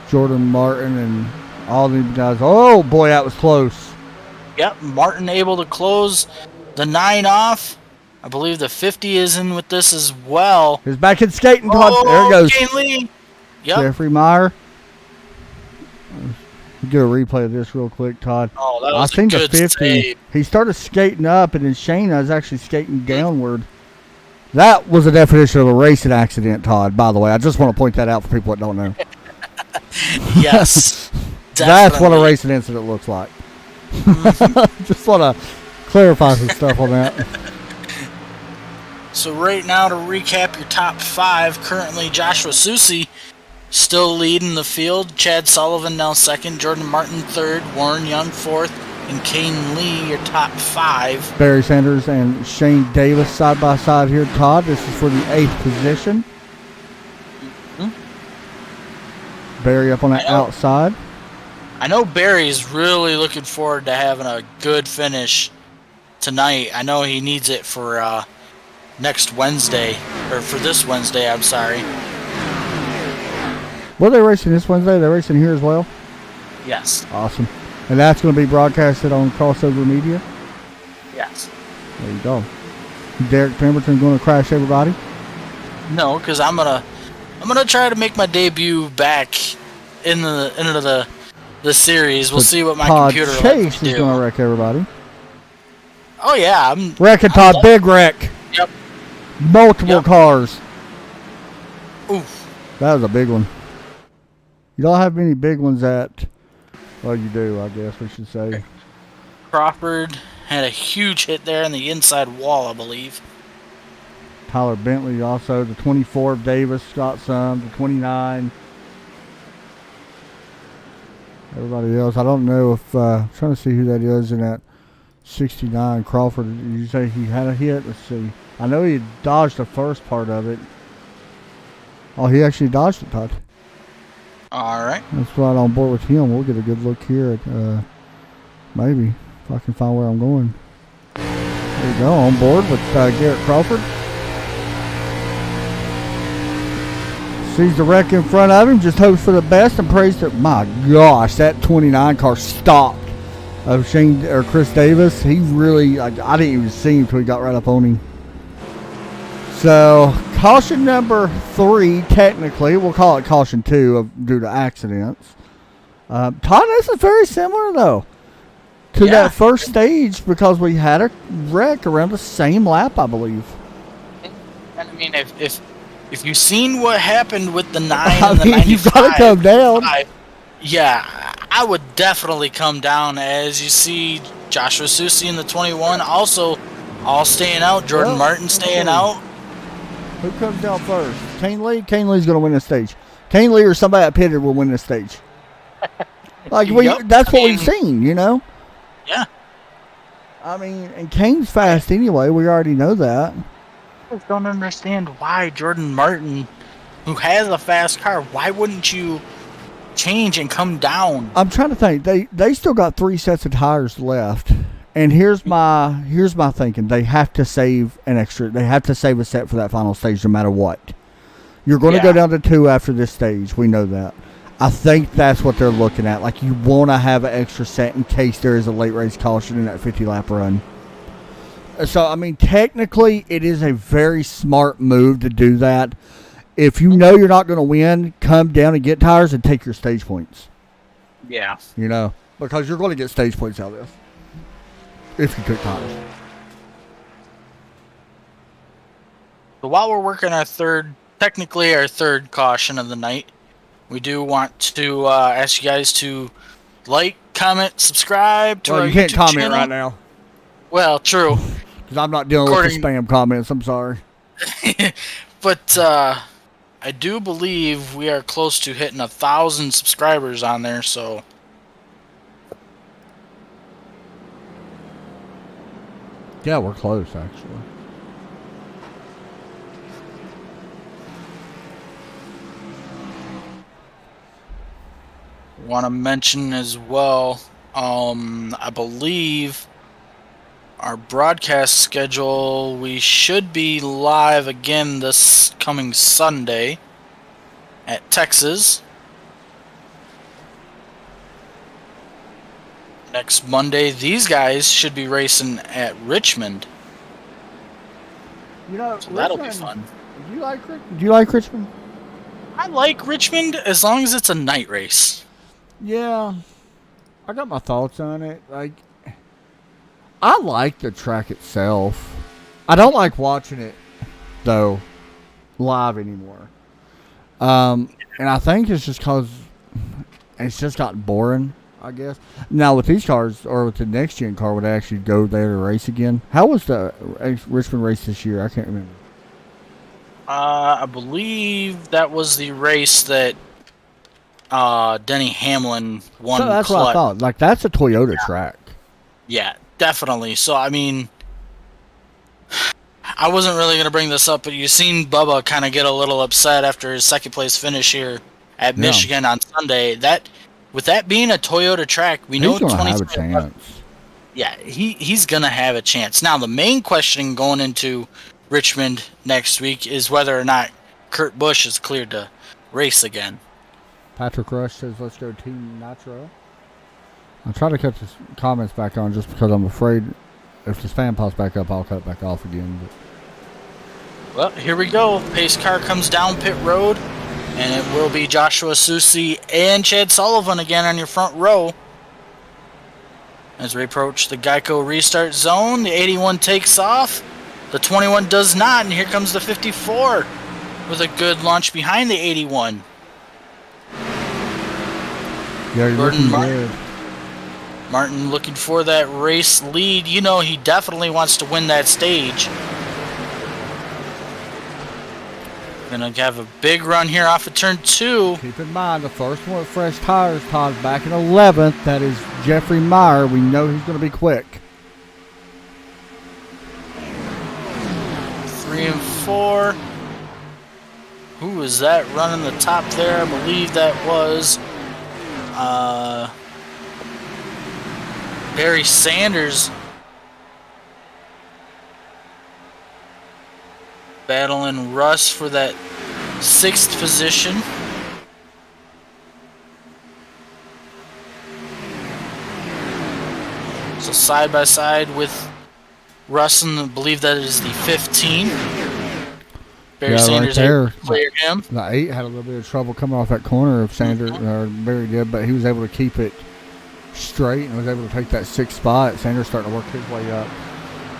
Jordan Martin and all these guys. Oh, boy, that was close. Yep, Martin able to close the 9 off. I believe the 50 is in with this as well. He's back in skating, Todd. There it goes. Kane Lee. Yep. Jeffrey Meyer. Get a replay of this real quick, Todd. Oh, that was a good the 50. save. He started skating up, and then Shayna is actually skating downward. That was a definition of a racing accident, Todd, by the way. I just want to point that out for people that don't know. Yes. That's what a racing incident looks like. Just want to clarify some stuff on that. So right now, to recap your top 5, currently Joshua Susi still leading the field. Chad Sullivan now 2nd, Jordan Martin 3rd, Warren Young 4th, and Kane Lee your top 5. Barry Sanders and Shane Davis side by side here, Todd. This is for the 8th position. Mm-hmm. Barry up on the outside. I know Barry's really looking forward to having a good finish tonight. I know he needs it for next Wednesday, or for this Wednesday, I'm sorry. Were they racing this Wednesday? They're racing here as well? Yes. Awesome. And that's going to be broadcasted on Crossover Media? Yes. There you go. Derek Pemberton going to crash everybody? No, because I'm gonna try to make my debut back into the series. We'll see what my computer Chase is going to wreck everybody. Oh yeah, I'm wrecking Todd. Big wreck. Yep. Multiple cars. Oof. That was a big one. You don't have many big ones at Well, you do, I guess we should say. Crawford had a huge hit there on the inside wall, I believe. Tyler Bentley also. The 24 of Davis got some. The 29. Everybody else, I don't know if, I'm trying to see who that is in that 69. Crawford, did you say he had a hit? Let's see. I know he dodged the first part of it. Oh, he actually dodged it, Todd. All right. That's right on board with him. We'll get a good look here at, maybe, if I can find where I'm going. There you go, on board with Garrett Crawford. Sees the wreck in front of him, just hopes for the best and prays that, my gosh, that 29 car stopped of Shane or Chris Davis. He really, I didn't even see him until he got right up on him. So, caution number 3, technically, we'll call it caution 2 due to accidents. Todd, this is very similar, though, to that first stage because we had a wreck around the same lap, I believe. And I mean, if you've seen what happened with the 9 and the 95, you've got to come down. Yeah, I would definitely come down as you see Joshua Susi in the 21 also all staying out. Jordan Martin staying out. Who comes down first? Kane Lee? Kane Lee's going to win the stage. Kane Lee or somebody at pitted will win the stage. That's what we've seen, you know? Yeah. I mean, and Kane's fast anyway. We already know that. I just don't understand why Jordan Martin, who has a fast car, why wouldn't you change and come down? I'm trying to think. They still got 3 sets of tires left. And here's my thinking. They have to save an extra. They have to save a set for that final stage no matter what. You're going to go down to 2 after this stage. We know that. I think that's what they're looking at. Like, you want to have an extra set in case there is a late race caution in that 50-lap run. So, I mean, technically, it is a very smart move to do that. If you know you're not going to win, come down and get tires and take your stage points. Yeah. You know, because you're going to get stage points out of this. If you took tires. So while we're working our third caution of the night, we do want to ask you guys to like, comment, subscribe to our you can't YouTube comment channel. right now. Well, true. Because I'm not dealing with the spam comments. I'm sorry. But I do believe we are close to hitting 1,000 subscribers on there, so... Yeah, we're close, actually. Want to mention as well, I believe our broadcast schedule, we should be live again this coming Sunday at Texas. Next Monday, these guys should be racing at Richmond. You know, so that'll be fun. Do you like Richmond? I like Richmond as long as it's a night race. Yeah, I got my thoughts on it. Like, I like the track itself. I don't like watching it though live anymore. And I think it's just because it's just gotten boring, I guess. Now with these cars, or with the next gen car, would I actually go there to race again? How was the Richmond race this year? I can't remember. I believe that was the race that Denny Hamlin won. So that's what I thought. Like, that's a Toyota track. Yeah, definitely. So, I mean, I wasn't really going to bring this up, but you seen Bubba kind of get a little upset after his second place finish here at Michigan on Sunday. With that being a Toyota track, we know he's going to have a chance. Yeah, he's going to have a chance. Now, the main question going into Richmond next week is whether or not Kurt Busch is cleared to race again. Patrick Rush says, let's go Team Nitro. I'll try to cut the comments back on just because I'm afraid if the spam pops back up, I'll cut it back off again. But. Well, here we go. Pace car comes down pit road, and it will be Joshua Susi and Chad Sullivan again on your front row. As we approach the Geico restart zone, the 81 takes off. The 21 does not, and here comes the 54 with a good launch behind the 81. Yeah, you're looking good. Martin looking for that race lead. You know he definitely wants to win that stage. Gonna have a big run here off of turn 2. Keep in mind, the first one with fresh tires, Todd's back in 11th. That is Jeffrey Meyer. We know he's going to be quick. 3 and 4. Who was that running the top there? I believe that was Barry Sanders. Battling Russ for that 6th position. So side by side with Russ, and I believe that is the 15. Barry Sanders right there. cleared him. The 8 had a little bit of trouble coming off that corner of Sanders, or Barry did, but he was able to keep it straight and was able to take that 6th spot. Sanders starting to work his way up.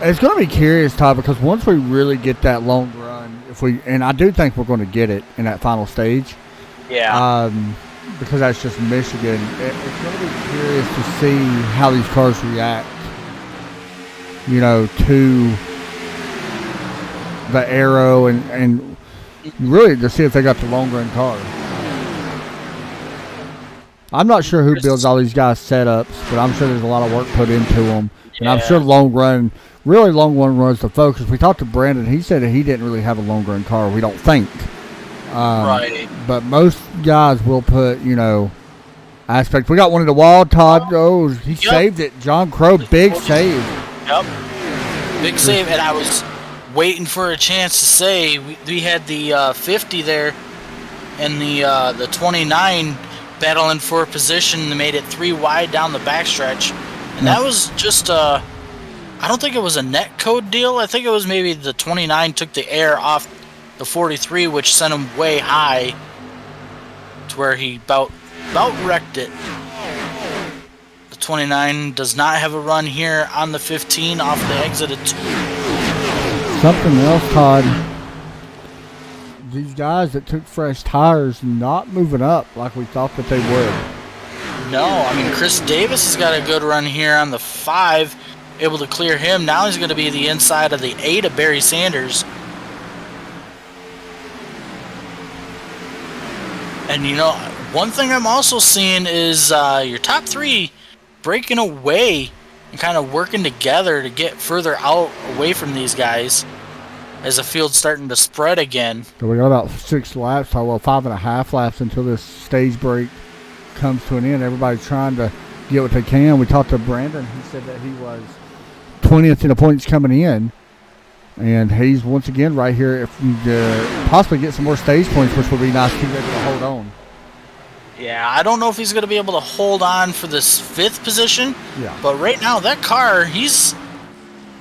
It's going to be curious, Todd, because once we really get that long run, and I do think we're going to get it in that final stage. Yeah. Because that's just Michigan. It's going to be curious to see how these cars react, to the aero and really to see if they got the long run car. I'm not sure who builds all these guys' setups, but I'm sure there's a lot of work put into them. And I'm sure long run runs the focus. We talked to Brandon. He said that he didn't really have a long run car. We don't think. Right. But most guys will put, aspect. We got one in the wild, Todd. Oh, he saved it. John Crow, big save. Yep. Big save. And I was waiting for a chance to say we had the 50 there and the 29 battling for a position that made it 3 wide down the backstretch. And that was just I don't think it was a net code deal. I think it was maybe the 29 took the air off the 43, which sent him way high to where he about wrecked it. The 29 does not have a run here on the 15 off the exit of 2. Something else, Todd. These guys that took fresh tires not moving up like we thought that they would. No, I mean, Chris Davis has got a good run here on the 5, able to clear him. Now he's going to be the inside of the 8 of Barry Sanders. And, one thing I'm also seeing is your top 3 breaking away and kind of working together to get further out away from these guys as the field's starting to spread again. So we got about 6 laps, 5.5 laps until this stage break comes to an end. Everybody's trying to get what they can. We talked to Brandon. He said that he was 20th in the points coming in. And he's once again right here if we possibly get some more stage points, which would be nice to be able to hold on. Yeah, I don't know if he's going to be able to hold on for this 5th position. Yeah. But right now, that car,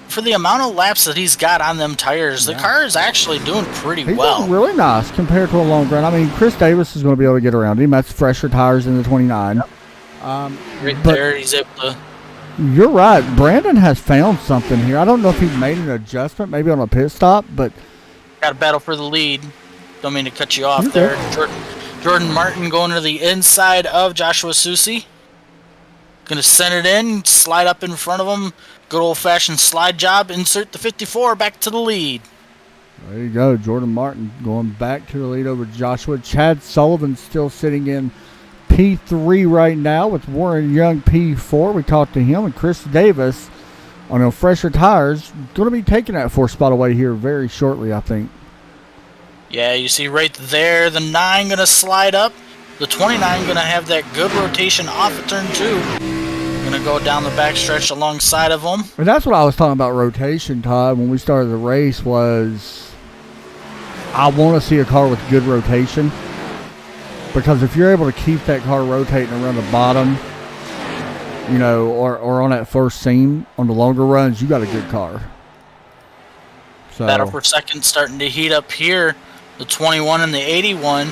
for the amount of laps that he's got on them tires, the car is actually doing pretty well. Doing really nice compared to a long run. I mean, Chris Davis is going to be able to get around him. That's fresher tires in the 29. Yep. Right there, he's able to. You're right. Brandon has found something here. I don't know if he's made an adjustment, maybe on a pit stop, but got to battle for the lead. Don't mean to cut you off there. Jordan Martin going to the inside of Joshua Susi. Going to send it in, slide up in front of him. Good old-fashioned slide job. Insert the 54 back to the lead. There you go. Jordan Martin going back to the lead over Joshua. Chad Sullivan still sitting in P3 right now with Warren Young P4. We talked to him, and Chris Davis on fresher tires going to be taking that 4th spot away here very shortly, I think. Yeah, you see right there, the 9 going to slide up. The 29 going to have that good rotation off of turn 2. Going to go down the backstretch alongside of them. And that's what I was talking about rotation, Todd, when we started the race was I want to see a car with good rotation. Because if you're able to keep that car rotating around the bottom, or on that first seam on the longer runs, you got a good car. So battle for second starting to heat up here. The 21 and the 81.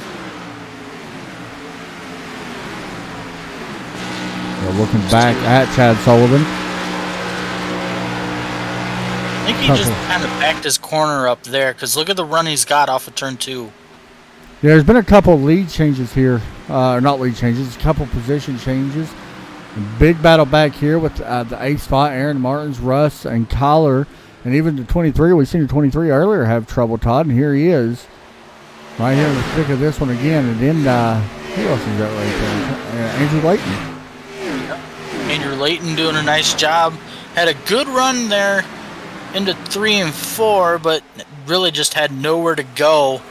We're looking back at Chad Sullivan. I think he just kind of backed his corner up there because look at the run he's got off of turn 2. Yeah, there's been a couple lead changes here. Not lead changes, a couple position changes. Big battle back here with the 8th spot, Aaron Martins, Russ, and Collar. And even the 23, we've seen the 23 earlier have trouble, Todd, and here he is. Right here in the thick of this one again. And then, who else is that right there? Andrew Layton. Andrew Layton doing a nice job. Had a good run there into 3 and 4, but really just had nowhere to go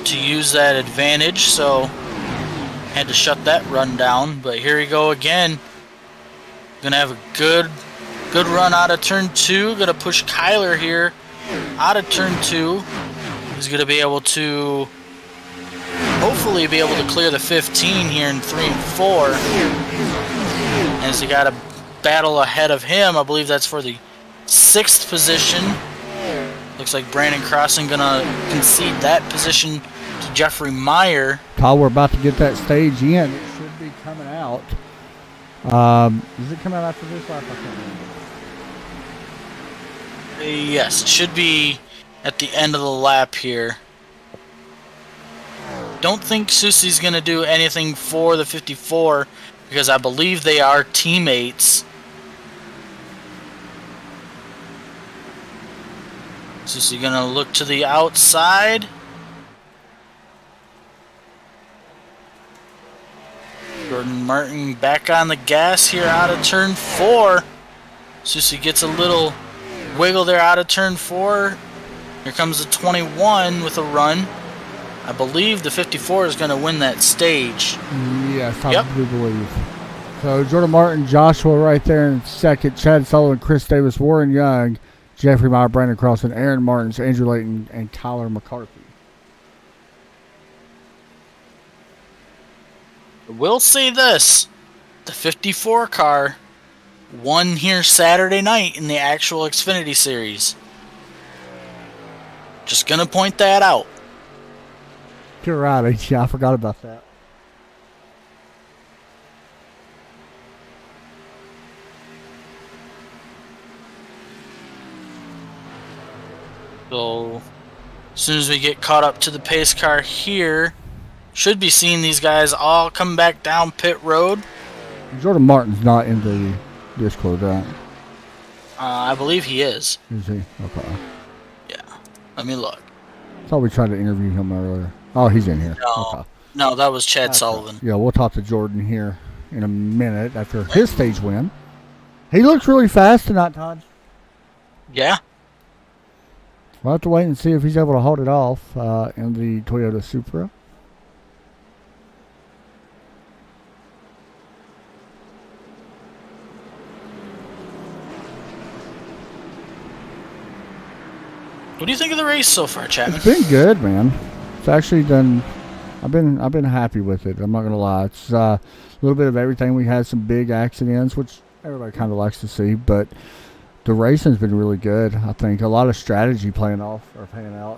to use that advantage, so had to shut that run down. But here we go again. Gonna have a good run out of turn 2. Gonna push Kyler here out of turn 2. He's gonna be able to hopefully be able to clear the 15 here in 3 and 4. As he got a battle ahead of him, I believe that's for the 6th position. Looks like Brandon Crossing gonna concede that position to Jeffrey Meyer. Todd, we're about to get that stage in. It should be coming out. Does it come out after this lap? I can't remember. Yes, it should be at the end of the lap here. Don't think Susie's gonna do anything for the 54 because I believe they are teammates. Susie gonna look to the outside. Jordan Martin back on the gas here out of turn 4. Susie gets a little wiggle there out of turn 4. Here comes the 21 with a run. I believe the 54 is going to win that stage. Yes, I do believe. So Jordan Martin, Joshua right there in second. Chad Sullivan, Chris Davis, Warren Young, Jeffrey Meyer, Brandon Crossing, Aaron Martins, Andrew Layton, and Tyler McCarthy. We'll say this. The 54 car won here Saturday night in the actual Xfinity Series. Just going to point that out. You're right. Yeah, I forgot about that. So, as soon as we get caught up to the pace car here, should be seeing these guys all come back down pit road. Jordan Martin's not in the Discord, right? I believe he is. Is he? Okay. Yeah. Let me look. I thought we tried to interview him earlier. Oh, he's in here. No, okay. no, that was Chad Sullivan. Yeah, we'll talk to Jordan here in a minute after his stage win. He looks really fast tonight, Todd. Yeah. We'll have to wait and see if he's able to hold it off in the Toyota Supra. What do you think of the race so far, Chapman? It's been good, man. It's actually done. I've been happy with it. I'm not gonna lie. It's a little bit of everything. We had some big accidents, which everybody kind of likes to see, but the racing's been really good. I think a lot of strategy paying out.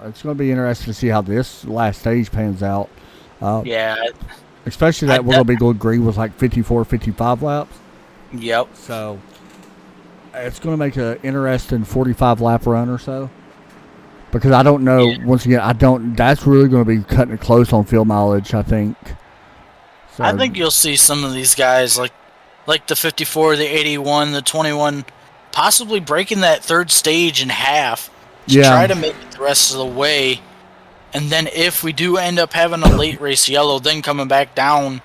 It's going to be interesting to see how this last stage pans out. Yeah. Especially that we're going to be going green with like 54, 55 laps. Yep. So it's going to make an interesting 45 lap run or so. Because I don't know, once again, that's really going to be cutting it close on field mileage, I think. So, I think you'll see some of these guys like the 54, the 81, the 21, possibly breaking that third stage in half to try to make it the rest of the way. And then if we do end up having a late race yellow, then coming back down.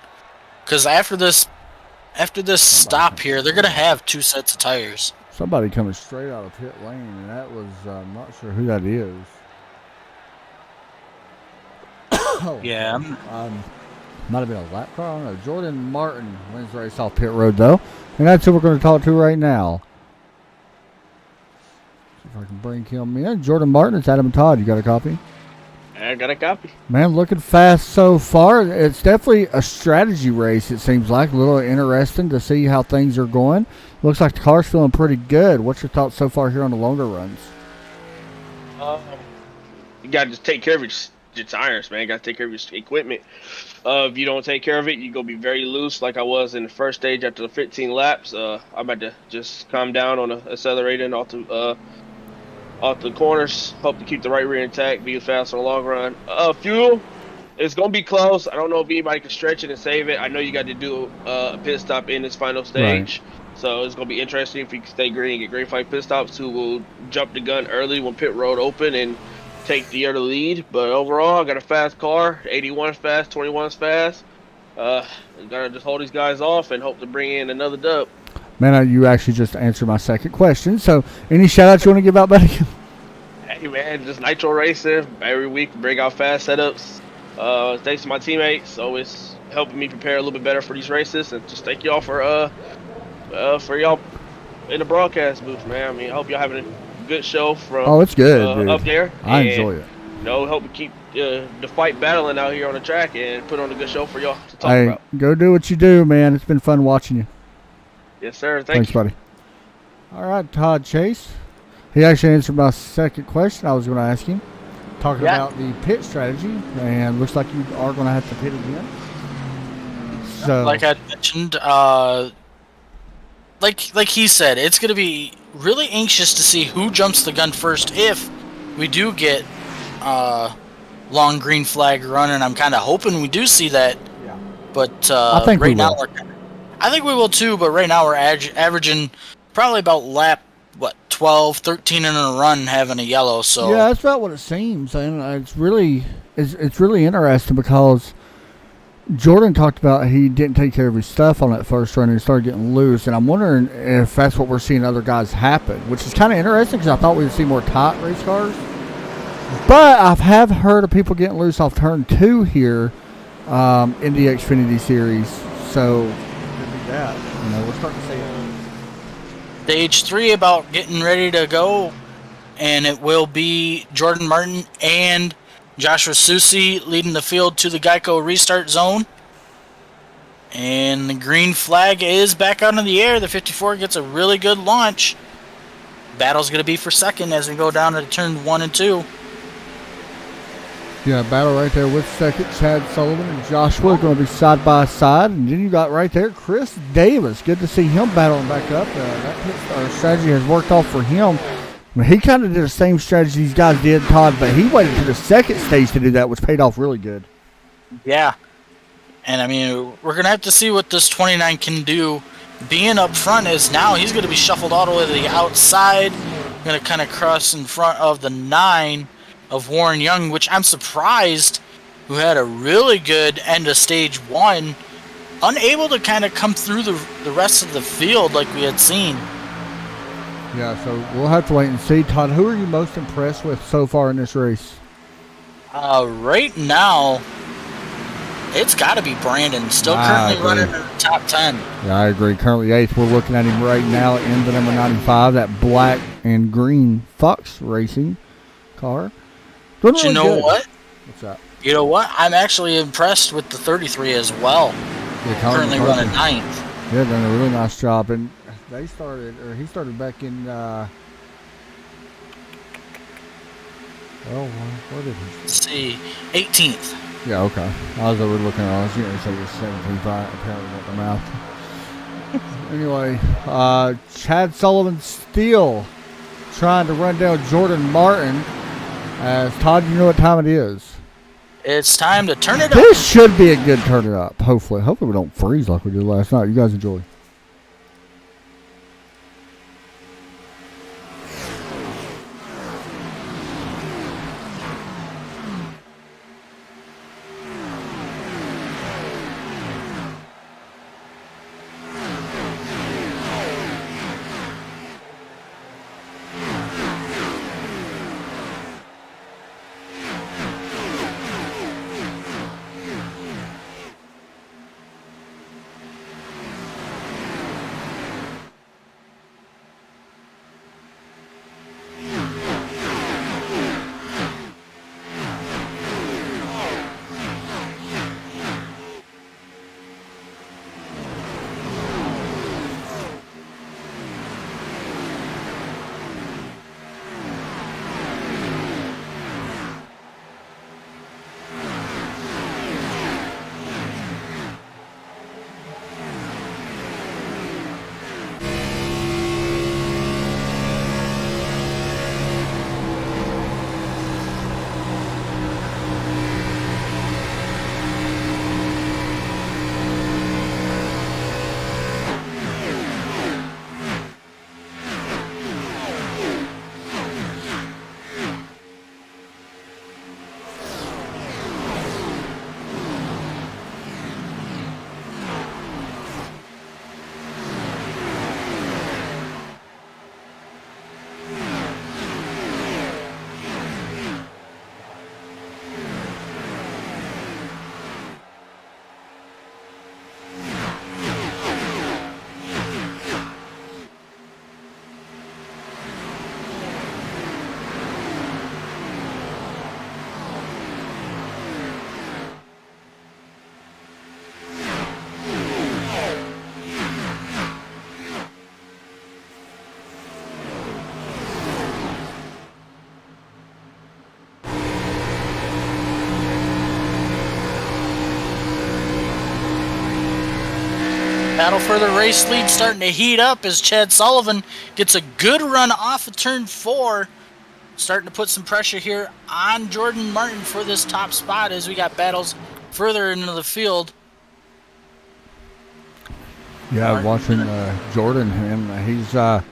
Because after this stop here, they're going to have 2 sets of tires. Somebody coming straight out of pit lane, and that was, I'm not sure who that is. Yeah. Might have been a lap car. I don't know. Jordan Martin wins the race off pit road, though. And that's who we're going to talk to right now. See if I can bring him in. Jordan Martin, it's Adam and Todd. You got a copy? I got a copy. Man, looking fast so far. It's definitely a strategy race, it seems like. A little interesting to see how things are going. Looks like the car's feeling pretty good. What's your thoughts so far here on the longer runs? You got to just take care of your tires, man. You got to take care of your equipment. If you don't take care of it, you're going to be very loose like I was in the first stage after the 15 laps. I'm about to just calm down on the accelerating off the corners. Hope to keep the right rear intact, be fast on the long run. Fuel, It's gonna be close. I don't know if anybody can stretch it and save it. I know you got to do a pit stop in this final stage, so it's gonna be interesting if you can stay green and get green flag pit stops. Who will jump the gun early when pit road open and take the other lead? But overall, I got a fast car. 81 is fast, 21 is fast. Gotta just hold these guys off and hope to bring in another dub. Man, you actually just answered my second question. So, any shout outs you want to give out, buddy? Hey man, just nitro racing every week. Bring out fast setups. Thanks to my teammates, always helping me prepare a little bit better for these races, and just thank y'all for y'all in the broadcast booth, man. I mean, I hope y'all having a good show from It's good, dude. up there. I enjoy it. You know, help me keep the fight battling out here on the track and put on a good show for y'all to talk Hey, about. go do what you do, man. It's been fun watching you. Yes, sir. Thanks, you. buddy. All right, Todd Chase. He actually answered my second question I was going to ask him. Talking about the pit strategy, and looks like you are going to have to pit again. So, like I mentioned, like he said, it's going to be really anxious to see who jumps the gun first if we do get long green flag run, and I'm kind of hoping we do see that. Yeah. But I think right we now, will. I think we will too. But right now we're averaging probably about lap 12, 13 in a run having a yellow. So yeah, that's about what it seems, and it's really interesting because Jordan talked about he didn't take care of his stuff on that first run and he started getting loose, and I'm wondering if that's what we're seeing other guys happen, which is kind of interesting because I thought we would see more tight race cars. But I have heard of people getting loose off turn 2 here in the Xfinity series, so could be that. You know, we're starting to see it. Stage 3 about getting ready to go, and it will be Jordan Martin and Joshua Susi leading the field to the Geico restart zone. And the green flag is back out in the air. The 54 gets a really good launch. Battle's going to be for second as we go down to turn 1 and 2. Yeah, battle right there with second. Chad Sullivan and Joshua going to be side by side. And then you got right there Chris Davis. Good to see him battling back up. That strategy has worked off for him. I mean, he kind of did the same strategy these guys did, Todd, but he waited to the second stage to do that, which paid off really good. Yeah. And, I mean, we're going to have to see what this 29 can do. Being up front is now he's going to be shuffled all the way to the outside. Going to kind of cross in front of the 9 of Warren Young, which I'm surprised, who had a really good end of stage 1, unable to kind of come through the rest of the field like we had seen. Yeah, so we'll have to wait and see. Todd, who are you most impressed with so far in this race? Right now, it's got to be Brandon, still currently running in the top 10. Yeah, I agree. Currently 8th. We're looking at him right now in the number 95, that black and green Fox Racing car. But you know what? What's that? You know what? I'm actually impressed with the 33 as well. Yeah, Currently running 9th. Yeah, done a really nice job. And he started back in, where did he? Let's see, 18th. Yeah, okay. I was over looking at it. I was going to say 17th. Apparently not the mouth. Anyway, Chad Sullivan still trying to run down Jordan Martin. As Todd, you know what time it is. It's time to turn it up. This should be a good turn it up, hopefully. Hopefully we don't freeze like we did last night. You guys enjoy. battle for the race lead starting to heat up as Chad Sullivan gets a good run off of turn 4. Starting to put some pressure here on Jordan Martin for this top spot as we got battles further into the field. Yeah, watching Jordan, and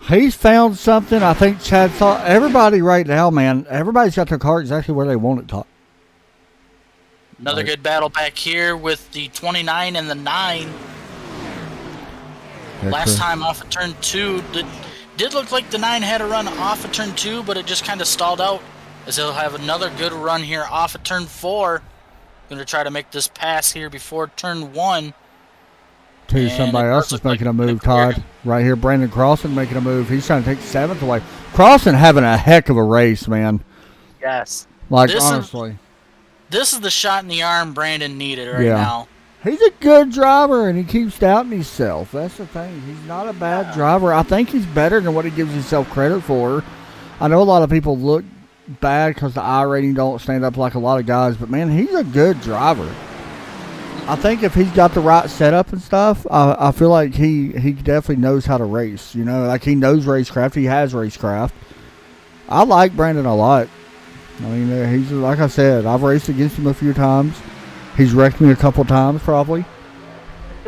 he's found something. I think Chad saw everybody right now, man. Everybody's got their car exactly where they want it. Another good battle back here with the 29 and the 9. Last time off of turn 2. Did look like the 9 had a run off of turn 2, but it just kind of stalled out as he'll have another good run here off of turn 4. Going to try to make this pass here before turn 1. Somebody else is making a move, Todd. Right here, Brandon Crossan making a move. He's trying to take 7th away. Crossan having a heck of a race, man. Yes. Like, honestly. This is the shot in the arm Brandon needed right now. He's a good driver, and he keeps doubting himself. That's the thing. He's not a bad driver. I think he's better than what he gives himself credit for. I know a lot of people look bad because the I rating don't stand up like a lot of guys, but, man, he's a good driver. I think if he's got the right setup and stuff, I feel like he definitely knows how to race. You know, like he knows racecraft. He has racecraft. I like Brandon a lot. I mean, he's like I said, I've raced against him a few times. He's wrecked me a couple times, probably.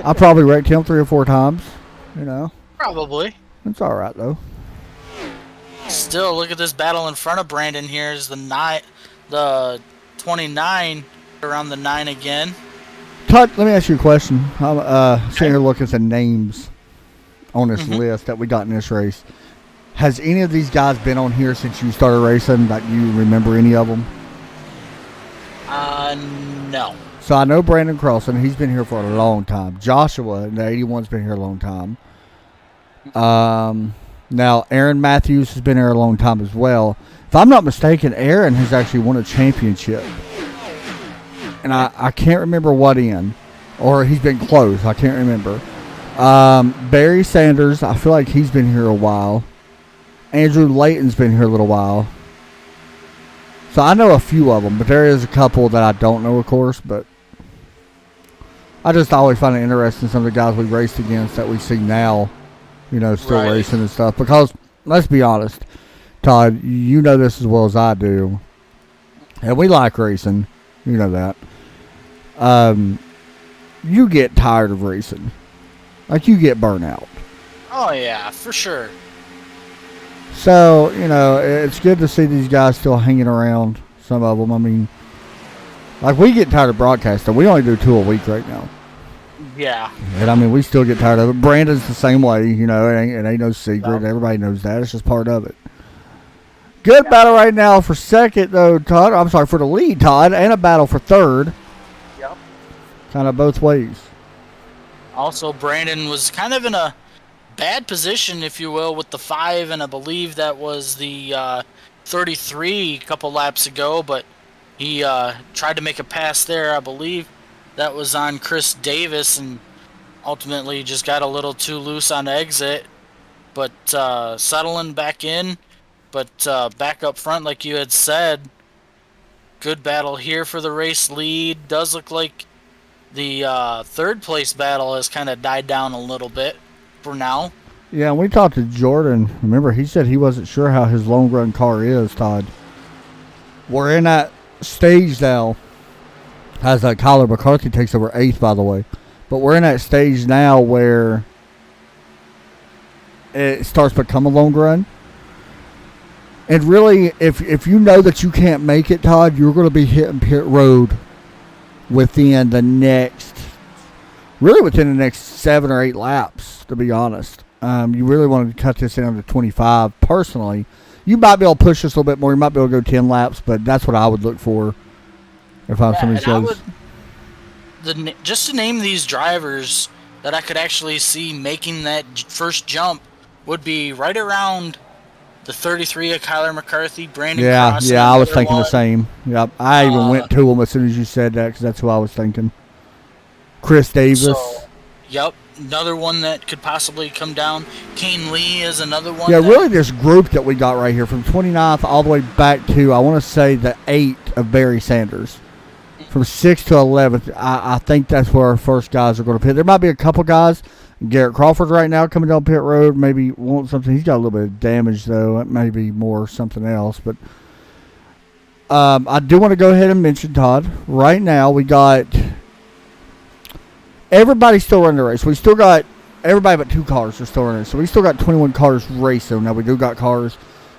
I probably wrecked him 3 or 4 times. You know, probably. It's all right though. Still, look at this battle in front of Brandon. Here's the 29 around the 9 again. Todd, let me ask you a question. I'm sitting here looking at the names on this list that we got in this race. Has any of these guys been on here since you started racing? That you remember any of them? No. So I know Brandon Crossan. He's been here for a long time. Joshua, the 81's been here a long time. Now Aaron Matthews has been here a long time as well. If I'm not mistaken, Aaron has actually won a championship. And I can't remember what in. Or he's been close. I can't remember. Barry Sanders, I feel like he's been here a while. Andrew Layton's been here a little while. So I know a few of them, but there is a couple that I don't know, of course. But I just always find it interesting, some of the guys we raced against that we see now, you know, still racing and stuff. Because, let's be honest, Todd, you know this as well as I do. And we like racing. You know that. You get tired of racing. Like, you get burnt out. Oh, yeah, for sure. So, you know, it's good to see these guys still hanging around, some of them. I mean, like, we get tired of broadcasting. We only do 2 a week right now. Yeah. And, I mean, we still get tired of it. Brandon's the same way, you know. It ain't no secret. Everybody knows that. It's just part of it. Good battle right now for second, though, Todd. I'm sorry, for the lead, Todd, and a battle for third. Yep. Kind of both ways. Also, Brandon was kind of in a bad position, if you will, with the 5, and I believe that was the 33 a couple laps ago, but he tried to make a pass there. I believe that was on Chris Davis, and ultimately just got a little too loose on exit, but settling back in. But back up front, like you had said, good battle here for the race lead. Does look like the third place battle has kind of died down a little bit for now. Yeah, and we talked to Jordan. Remember, he said he wasn't sure how his long run car is, Todd. We're in that stage now, as Kyler McCarthy takes over 8th, by the way. But we're in that stage now where it starts to become a long run. And really, if you know that you can't make it, Todd, you're going to be hitting pit road within the next 7 or 8 laps, to be honest. You really want to cut this down to 25. Personally, you might be able to push this a little bit more. You might be able to go 10 laps, but that's what I would look for if I'm somebody says. Just to name these drivers that I could actually see making that first jump would be right around the 33 of Kyler McCarthy, Brandon Crossan. Yeah, I was thinking the same. Yep, I even went to him as soon as you said that because that's who I was thinking. Chris Davis. Yep, another one that could possibly come down. Kane Lee is another one. Yeah, really this group that we got right here from 29th all the way back to, I want to say, the 8 of Barry Sanders. from 6th to 11th, I think that's where our first guys are going to pit. There might be a couple guys. Garrett Crawford right now coming down pit road, maybe want something. He's got a little bit of damage, though. It may be more something else. But I do want to go ahead and mention, Todd, right now we got everybody still running the race. We still got everybody but 2 cars are still running. So we still got 21 cars racing. Now we do got cars.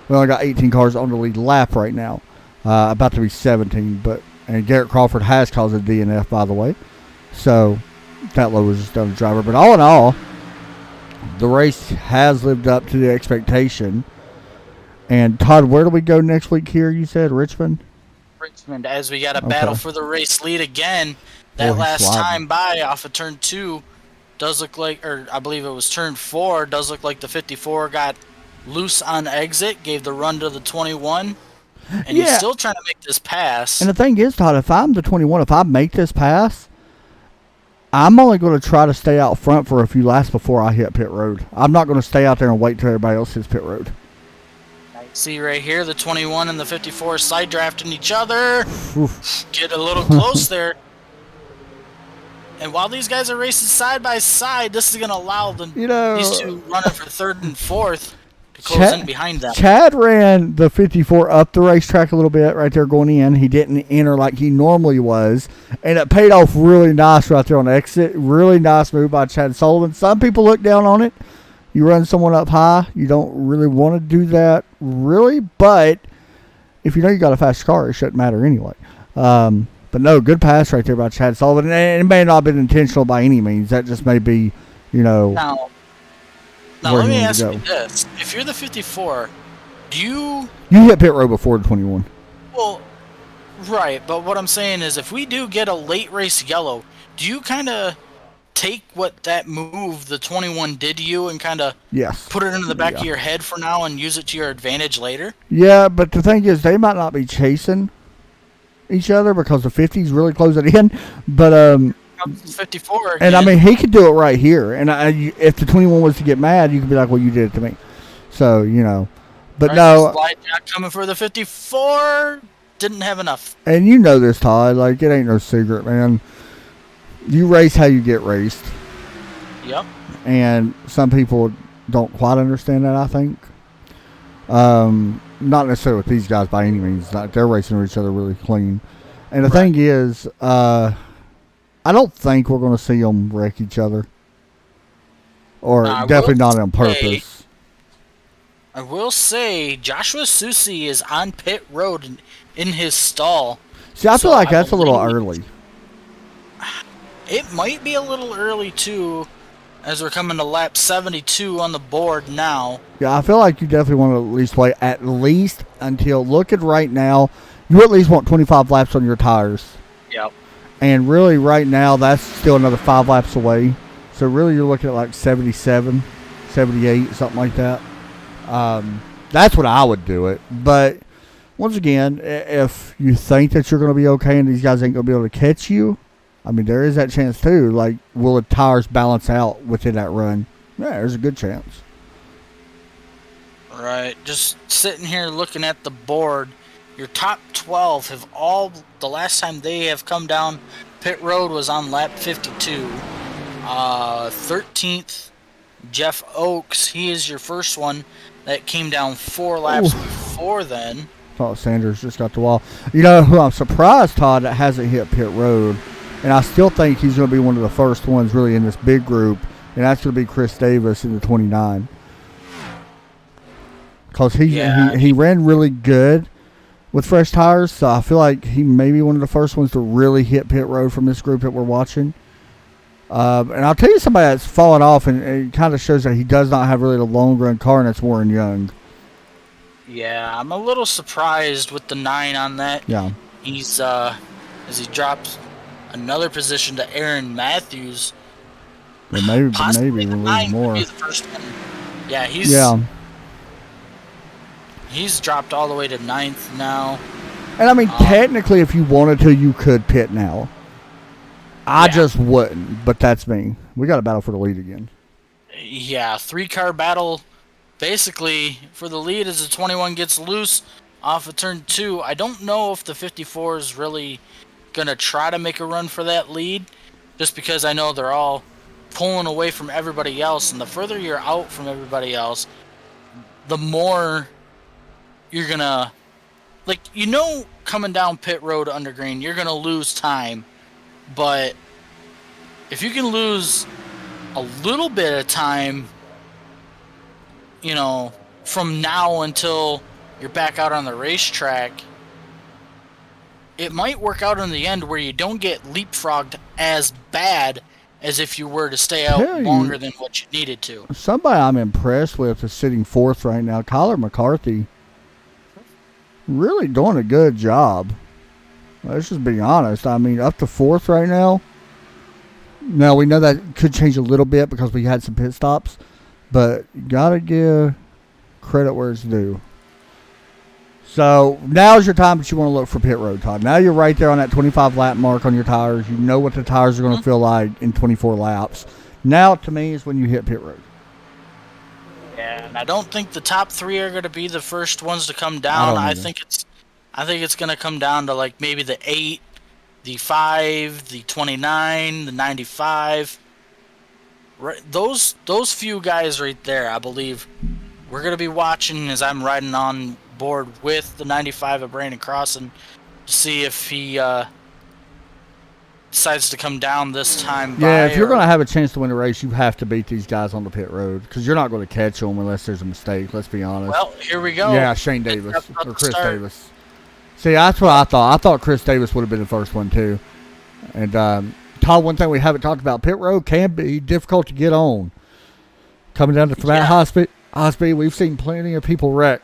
We only got 18 cars on the lead lap right now. About to be 17. And Garrett Crawford has caused a DNF, by the way. So that low was just done the driver. But all in all, the race has lived up to the expectation. And Todd, where do we go next week here? You said Richmond? Richmond, as we got a battle for the race lead again. That last time by off of turn 2 does look like, or I believe it was turn 4, does look like the 54 got loose on exit, gave the run to the 21. And he's still trying to make this pass. And the thing is, Todd, if I'm the 21, if I make this pass, I'm only going to try to stay out front for a few laps before I hit pit road. I'm not going to stay out there and wait till everybody else hits pit road. See right here, the 21 and the 54 side drafting each other. Get a little close there. And while these guys are racing side by side, this is going to allow them, these two running for 3rd and 4th. Close in behind them. Chad ran the 54 up the racetrack a little bit right there going in. He didn't enter like he normally was, and it paid off really nice right there on the exit. Really nice move by Chad Sullivan. Some people look down on it. You run someone up high, you don't really want to do that, really, but if you know you got a fast car, it shouldn't matter anyway. But no, good pass right there by Chad Sullivan, and it may not have been intentional by any means. That just may be, Now let me ask you this: if you're the 54, do you hit pit road before the 21? Well, right. But what I'm saying is, if we do get a late race yellow, do you kind of take what that move the 21 did to you and kind of put it into the back of your head for now and use it to your advantage later? Yeah, but the thing is, they might not be chasing each other because the 50's really closing in, but 54 again. And I mean, he could do it right here. And if the 21 was to get mad, you could be like, "Well, you did it to me." So but no. Slide jack coming for the 54 didn't have enough. And this, Todd. Like, it ain't no secret, man. You race how you get raced. Yep. And some people don't quite understand that. I think. Not necessarily with these guys by any means. They're racing with each other really clean. And the thing is, I don't think we're going to see them wreck each other. Or definitely not on purpose. I will say, Joshua Susi is on pit road in his stall. See, I feel like that's a little early. It might be a little early, too, as we're coming to lap 72 on the board now. Yeah, I feel like you definitely want to at least wait until, looking right now, you at least want 25 laps on your tires. Yep. And really, right now, that's still another 5 laps away. So really, you're looking at like 77, 78, something like that. That's what I would do it. But once again, if you think that you're going to be okay and these guys ain't going to be able to catch you, I mean, there is that chance too. Like, will the tires balance out within that run? Yeah, there's a good chance. Right. Just sitting here looking at the board, your top 12 have all, the last time they have come down pit road was on lap 52. 13th, Jeff Oakes, he is your first one that came down 4 laps before then. Thought Sanders just got the wall. You know who I'm surprised, Todd, that hasn't hit pit road, and I still think he's going to be one of the first ones really in this big group, and that's going to be Chris Davis in the 29. Because he ran really good with fresh tires, so I feel like he may be one of the first ones to really hit pit road from this group that we're watching. And I'll tell you somebody that's fallen off, and it kind of shows that he does not have really the long run car, and that's Warren Young. Yeah, I'm a little surprised with the 9 on that. Yeah. He's, as he drops another position to Aaron Matthews. Yeah, maybe we'll lose more. Be the first one. Yeah, he's dropped all the way to 9th now. And I mean, technically, if you wanted to, you could pit now. I just wouldn't, but that's me. We got a battle for the lead again. Yeah, 3-car battle. Basically, for the lead as the 21 gets loose off of turn 2. I don't know if the 54 is really gonna try to make a run for that lead, just because I know they're all pulling away from everybody else, and the further you're out from everybody else, the more you're gonna, like, coming down pit road under green, you're gonna lose time, but if you can lose a little bit of time, from now until you're back out on the racetrack, it might work out in the end where you don't get leapfrogged as bad as if you were to stay out longer than what you needed to. Somebody I'm impressed with is sitting fourth right now, Kyler McCarthy. Really doing a good job. Let's just be honest. I mean, up to fourth right now. Now, we know that could change a little bit because we had some pit stops, but you got to give credit where it's due. So now's your time that you want to look for pit road, Todd. Now you're right there on that 25 lap mark on your tires. You know what the tires are going to feel like in 24 laps. Now, to me, is when you hit pit road. Yeah, and I don't think the top 3 are going to be the first ones to come down. I think it's going to come down to like maybe the 8, the 5, the 29, the 95. Right, those few guys right there, I believe, we're going to be watching as I'm riding on board with the 95 of Brandon Crossan to see if he decides to come down this time. Yeah, if you're going to have a chance to win a race, you have to beat these guys on the pit road because you're not going to catch them unless there's a mistake. Let's be honest. Well, here we go. Yeah, Shane Davis or Chris Davis. See, that's what I thought. I thought Chris Davis would have been the first one too. And Todd, one thing we haven't talked about, pit road can be difficult to get on. Coming down from that high speed, we've seen plenty of people wreck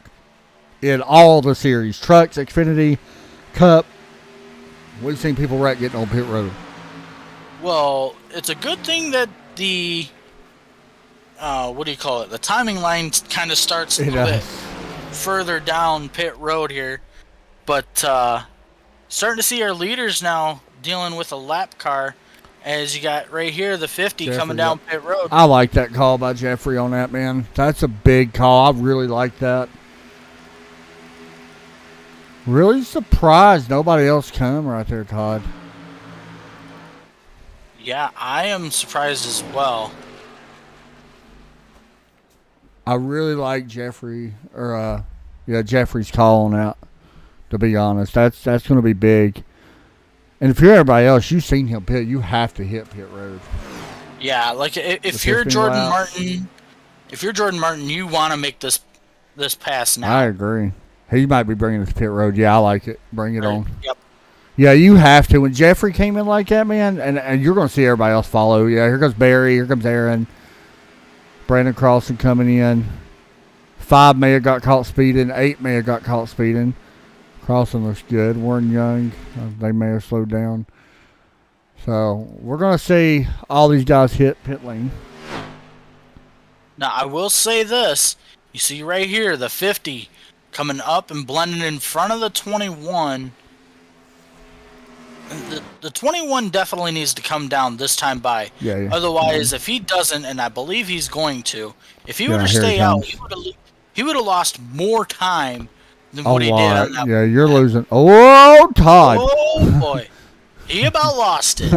in all the series, trucks, Xfinity, Cup. We've seen people wreck getting on pit road. Well, it's a good thing that the the timing line kind of starts a little bit further down pit road here, but starting to see our leaders now dealing with a lap car, as you got right here the 50 Jeffrey, coming down pit road. I like that call by Jeffrey on that, man. That's a big call. I really like that. Really surprised nobody else come right there, Todd. Yeah, I am surprised as well. I really like Jeffrey's call on that, to be honest. That's going to be big. And if you're everybody else, you've seen him pit, you have to hit pit road. Yeah, like if you're Jordan Martin, you want to make this pass now. I agree. He might be bringing us to pit road. Yeah, I like it. Bring it on. Yep. Yeah, you have to. When Jeffrey came in like that, man, and you're going to see everybody else follow. Yeah, here comes Barry. Here comes Aaron. Brandon Crossan coming in. 5 may have got caught speeding. 8 may have got caught speeding. Crossan looks good. Warren Young, they may have slowed down. So we're going to see all these guys hit pit lane. Now, I will say this. You see right here, the 50 coming up and blending in front of the 21. The 21 definitely needs to come down this time by. Yeah. Otherwise, if he doesn't, and I believe he's going to, if he were to stay out, he would have lost more time than what he did on that. Yeah, you're losing. Oh, Todd. Oh, boy. He about lost it.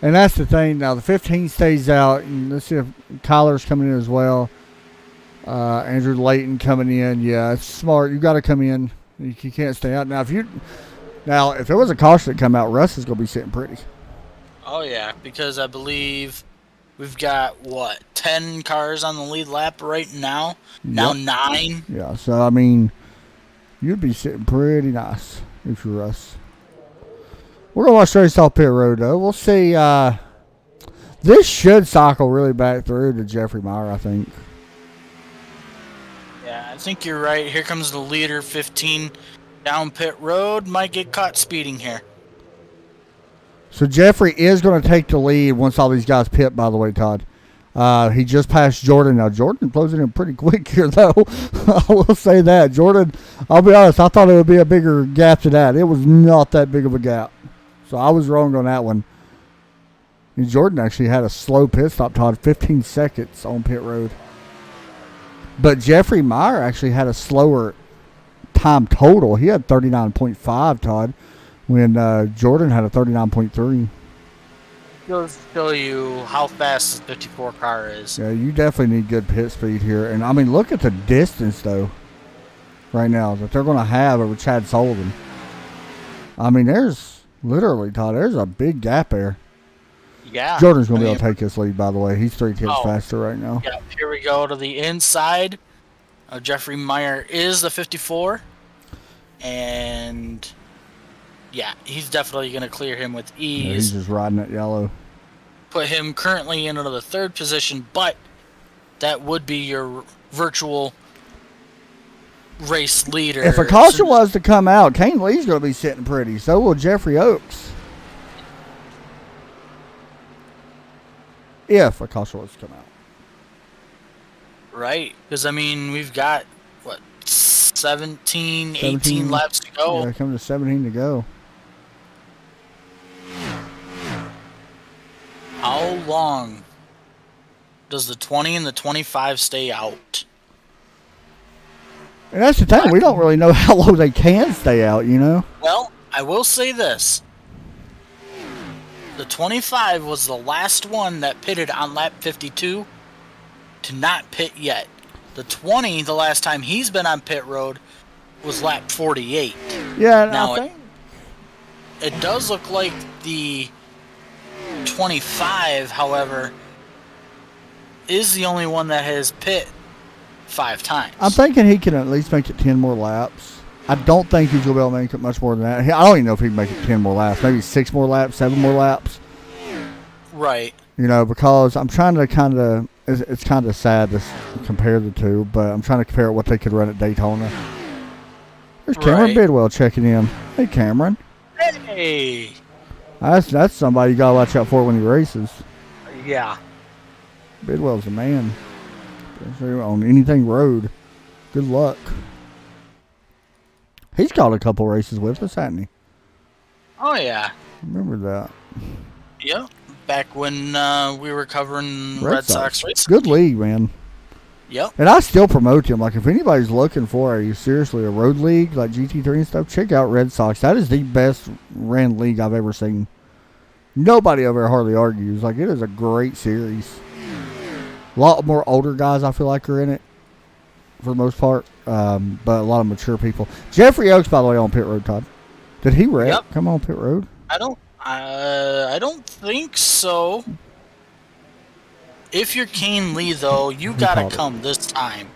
And that's the thing. Now, the 15 stays out. And let's see if Kyler's coming in as well. Andrew Layton coming in. Yeah, it's smart. You got to come in. You can't stay out. Now, if there was a caution that come out, Russ is going to be sitting pretty. Oh, yeah, because I believe we've got, 10 cars on the lead lap right now? Yep. Now 9? Yeah, so, I mean, you'd be sitting pretty nice if you're Russ. We're going to watch race off pit road, though. We'll see. This should cycle really back through to Jeffrey Meyer, I think. Yeah, I think you're right. Here comes the leader, 15. Down pit road, might get caught speeding here. So Jeffrey is going to take the lead once all these guys pit, by the way, Todd. He just passed Jordan. Now, Jordan closing in pretty quick here, though. I will say that. Jordan, I'll be honest, I thought it would be a bigger gap to that. It was not that big of a gap. So I was wrong on that one. And Jordan actually had a slow pit stop, Todd, 15 seconds on pit road. But Jeffrey Meyer actually had a slower time total. He had 39.5, Todd. when Jordan had a 39.3. Goes to show you how fast this 54 car is. Yeah, you definitely need good pit speed here. And, I mean, look at the distance, though, right now that they're going to have over Chad Sullivan. I mean, there's literally, Todd, there's a big gap there. Yeah. Jordan's going to be able to take this lead, by the way. He's 3 tenths Oh. faster right now. Yeah, here we go to the inside. Jeffrey Meyer is the 54. And, yeah, he's definitely going to clear him with Yeah, ease. he's just riding that yellow. Put him currently into the 3rd position, but that would be your virtual race leader. If a caution was to come out, Kane Lee's going to be sitting pretty. So will Jeffrey Oaks. If a caution was to come out. Right, because, I mean, we've got, what, 17, 18 laps to go. Yeah, coming to 17 to go. How long does the 20 and the 25 stay out? And that's the thing. We don't really know how long they can stay out, you know? Well, I will say this. The 25 was the last one that pitted on lap 52 to not pit yet. The 20, the last time he's been on pit road, was lap 48. Yeah, Now, I think. It does look like the 25, however, is the only one that has pit 5 times. I'm thinking he can at least make it 10 more laps. I don't think he's going to be able to make it much more than that. I don't even know if he can make it 10 more laps. Maybe 6 more laps, 7 more laps. Right. You know, because I'm trying to kind of, it's kind of sad to compare the two, but I'm trying to compare what they could run at Daytona. There's Cameron Right. Bidwell checking in. Hey, Cameron. Hey! That's somebody you got to watch out for when he races. Yeah. Bidwell's a man. On anything road. Good luck. He's caught a couple races with us, hasn't he? Oh, yeah. Remember that. Yep. Back when we were covering Red Sox racing. Good league, man. Yep. And I still promote him. Like, if anybody's looking for a road league, like GT3 and stuff, check out Red Sox. That is the best ran league I've ever seen. Nobody ever hardly argues. Like, it is a great series. A lot more older guys, I feel like, are in it for the most part. But a lot of mature people. Jeffrey Oaks, by the way, on pit road, Todd. Did he wreck? Yep. Come on pit road? I don't think so. If you're Kane Lee, though, you gotta come this time.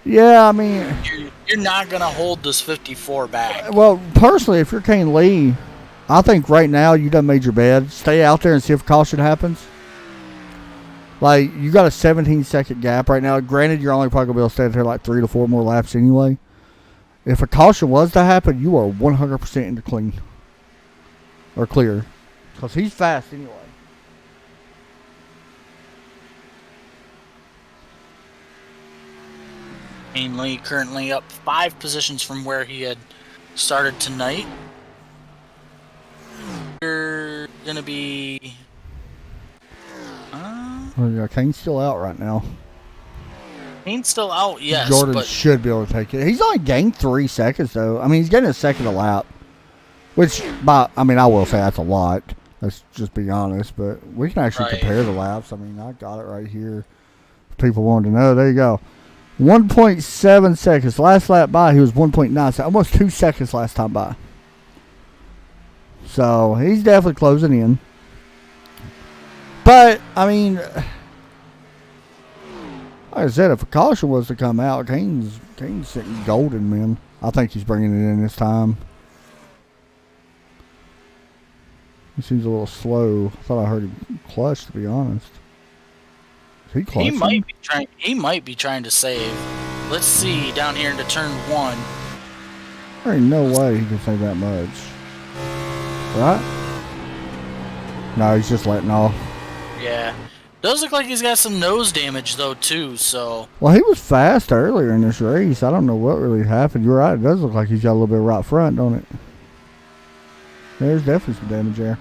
Yeah, I mean, You're not gonna hold this 54 back. well, personally, if you're Kane Lee, I think right now you done made your bed. Stay out there and see if a caution happens. Like, you got a 17-second gap right now. Granted, you're only probably going to be able to stay there like 3 to 4 more laps anyway. If a caution was to happen, you are 100% into clean. Or clear. Because he's fast anyway. Kane Lee currently up 5 positions from where he had started tonight. You're gonna be... Well, yeah, Kane's still out right now. Kane's still out, yes, Jordan but should be able to take it. He's only gained 3 seconds, though. I mean, he's getting a second a lap. Which, I will say that's a lot. Let's just be honest. But we can actually compare the laps. I mean, I got it right here. If people wanted to know, there you go. 1.7 seconds. Last lap by, he was 1.9 seconds. Almost 2 seconds last time by. So, he's definitely closing in. But, I mean, like I said, if a caution was to come out, Kane's sitting golden, man. I think he's bringing it in this time. He seems a little slow. I thought I heard him clutch, to be honest. Is he clutching? He might be trying to save. Let's see down here into turn 1. There ain't no way he can save that much. Right? No, he's just letting off. Yeah. Does look like he's got some nose damage, though, too, so... Well, he was fast earlier in this race. I don't know what really happened. You're right. It does look like he's got a little bit right front, don't it? There's definitely some damage there.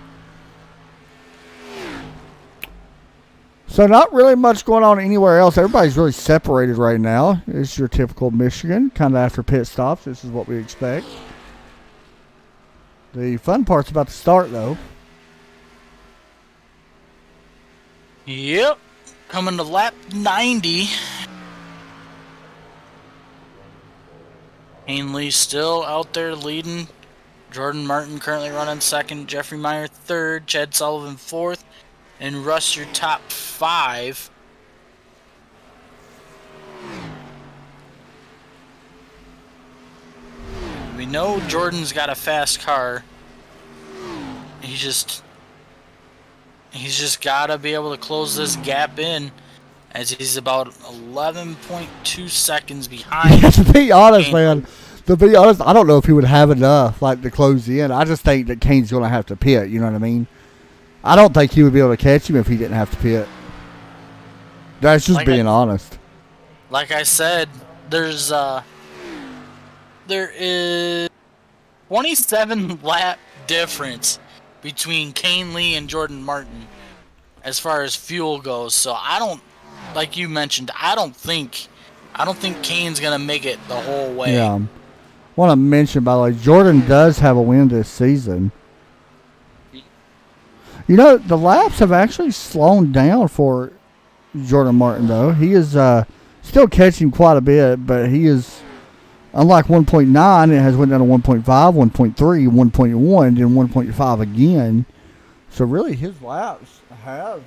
So not really much going on anywhere else. Everybody's really separated right now. It's your typical Michigan. Kind of after pit stops. This is what we expect. The fun part's about to start, though. Yep. Coming to lap 90. Hanley still out there leading. Jordan Martin currently running second. Jeffrey Meyer third. Chad Sullivan fourth. And Russ, your top 5. We know Jordan's got a fast car. He's just got to be able to close this gap in, as he's about 11.2 seconds behind. To be honest, man, I don't know if he would have enough to close in. I just think that Kane's going to have to pit. You know what I mean? I don't think he would be able to catch him if he didn't have to pit. That's just being honest. Like I said, there is 27 lap difference between Kane Lee and Jordan Martin as far as fuel goes. So like you mentioned, I don't think Kane's gonna make it the whole way. Yeah. I want to mention, by the way, Jordan does have a win this season. You know, the laps have actually slowed down for Jordan Martin, though. He is still catching quite a bit, but he is, unlike 1.9, it has went down to 1.5, 1.3, 1.1, then 1.5 again. So really, his laps have,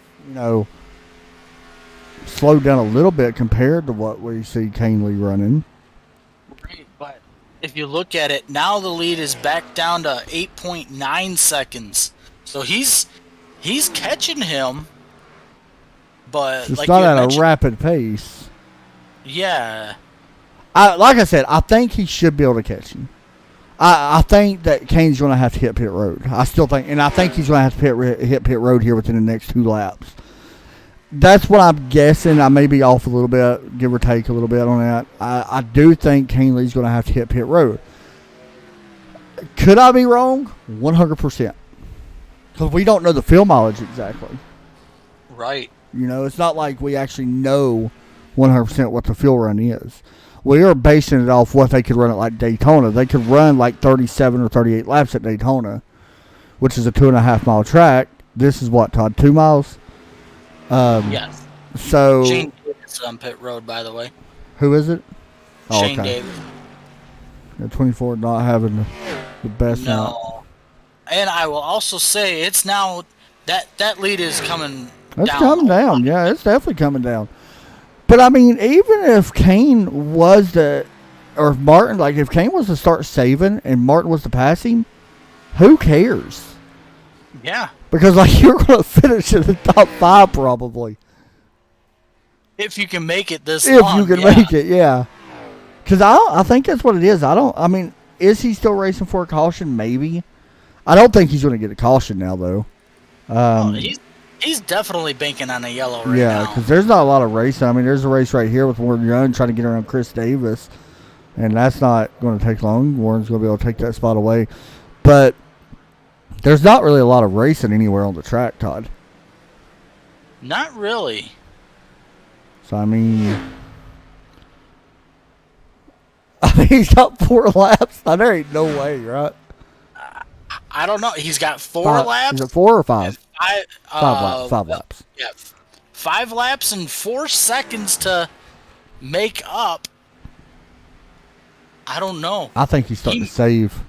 slowed down a little bit compared to what we see Kane Lee running. Right, but if you look at it, now the lead is back down to 8.9 seconds. So he's catching him, but It's like not you at mentioned, a rapid pace. Yeah. Like I said, I think he should be able to catch him. I think that Kane's going to have to hit pit road. I still think, and I think he's going to have to hit pit road here within the next 2 laps. That's what I'm guessing. I may be off a little bit, give or take a little bit on that. I do think Kane Lee's going to have to hit pit road. Could I be wrong? 100%. Because we don't know the fuel mileage exactly. Right. It's not like we actually know 100% what the fuel run is. We are basing it off what they could run at Daytona. They could run 37 or 38 laps at Daytona, which is a 2.5 mile track. This is what, Todd, 2 miles? Yes. So Shane Davis on pit road, by the way. Who is it? Shane okay. Davis. Yeah, 24 not having the best No. out. And I will also say it's now that lead is coming down. It's coming down. Yeah, it's definitely coming down. But I mean, even if Kane was or if Martin, if Kane was to start saving and Martin was to pass him, who cares? Yeah. Because you're going to finish in the top 5 probably. If you can make it this long. If you can make it, yeah. Because I think that's what it is. Is he still racing for a caution? Maybe. I don't think he's going to get a caution now, though. He's definitely banking on a yellow right now. Yeah, because there's not a lot of racing. There's a race right here with Warren Young trying to get around Chris Davis, and that's not going to take long. Warren's going to be able to take that spot away. But there's not really a lot of racing anywhere on the track, Todd. Not really. So, he's got 4 laps. There ain't no way, right? I don't know. He's got 4 laps. Is it 4 or 5? 5 laps. Yeah, 5 laps and 4 seconds to make up. I don't know. I think he's starting to save.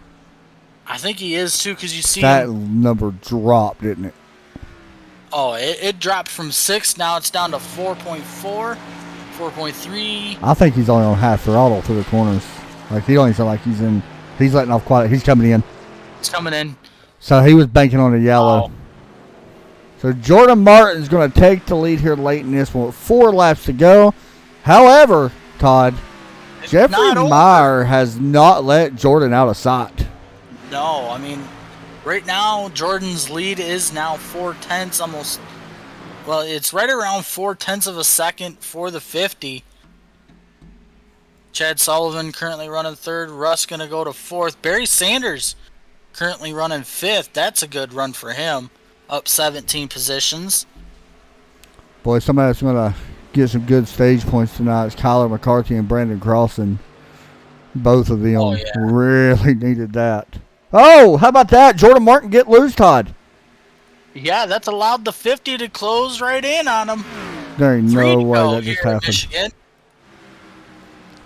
I think he is too, because you see that number dropped, didn't it? Oh, it dropped from 6. Now it's down to 4.4, 4.3. I think he's only on half throttle through the corners. He don't even sound like he's in. He's letting off quite. He's coming in. It's coming in. So he was banking on a yellow. Oh. So Jordan Martin's going to take the lead here late in this one with 4 laps to go. However, Todd, Jeffrey Meyer has not let Jordan out of sight. No, right now Jordan's lead is now 4/10 almost. Well, it's right around 4/10 of a second for the 50. Chad Sullivan currently running 3rd. Russ going to go to 4th. Barry Sanders currently running 5th. That's a good run for him. Up 17 positions. Boy, somebody that's going to get some good stage points tonight is Kyler McCarthy and Brandon Crossan. Both of them really needed that. Oh, how about that? Jordan Martin get loose, Todd. Yeah, that's allowed the 50 to close right in on him. There ain't 3 no to way go that just here in happened. Michigan.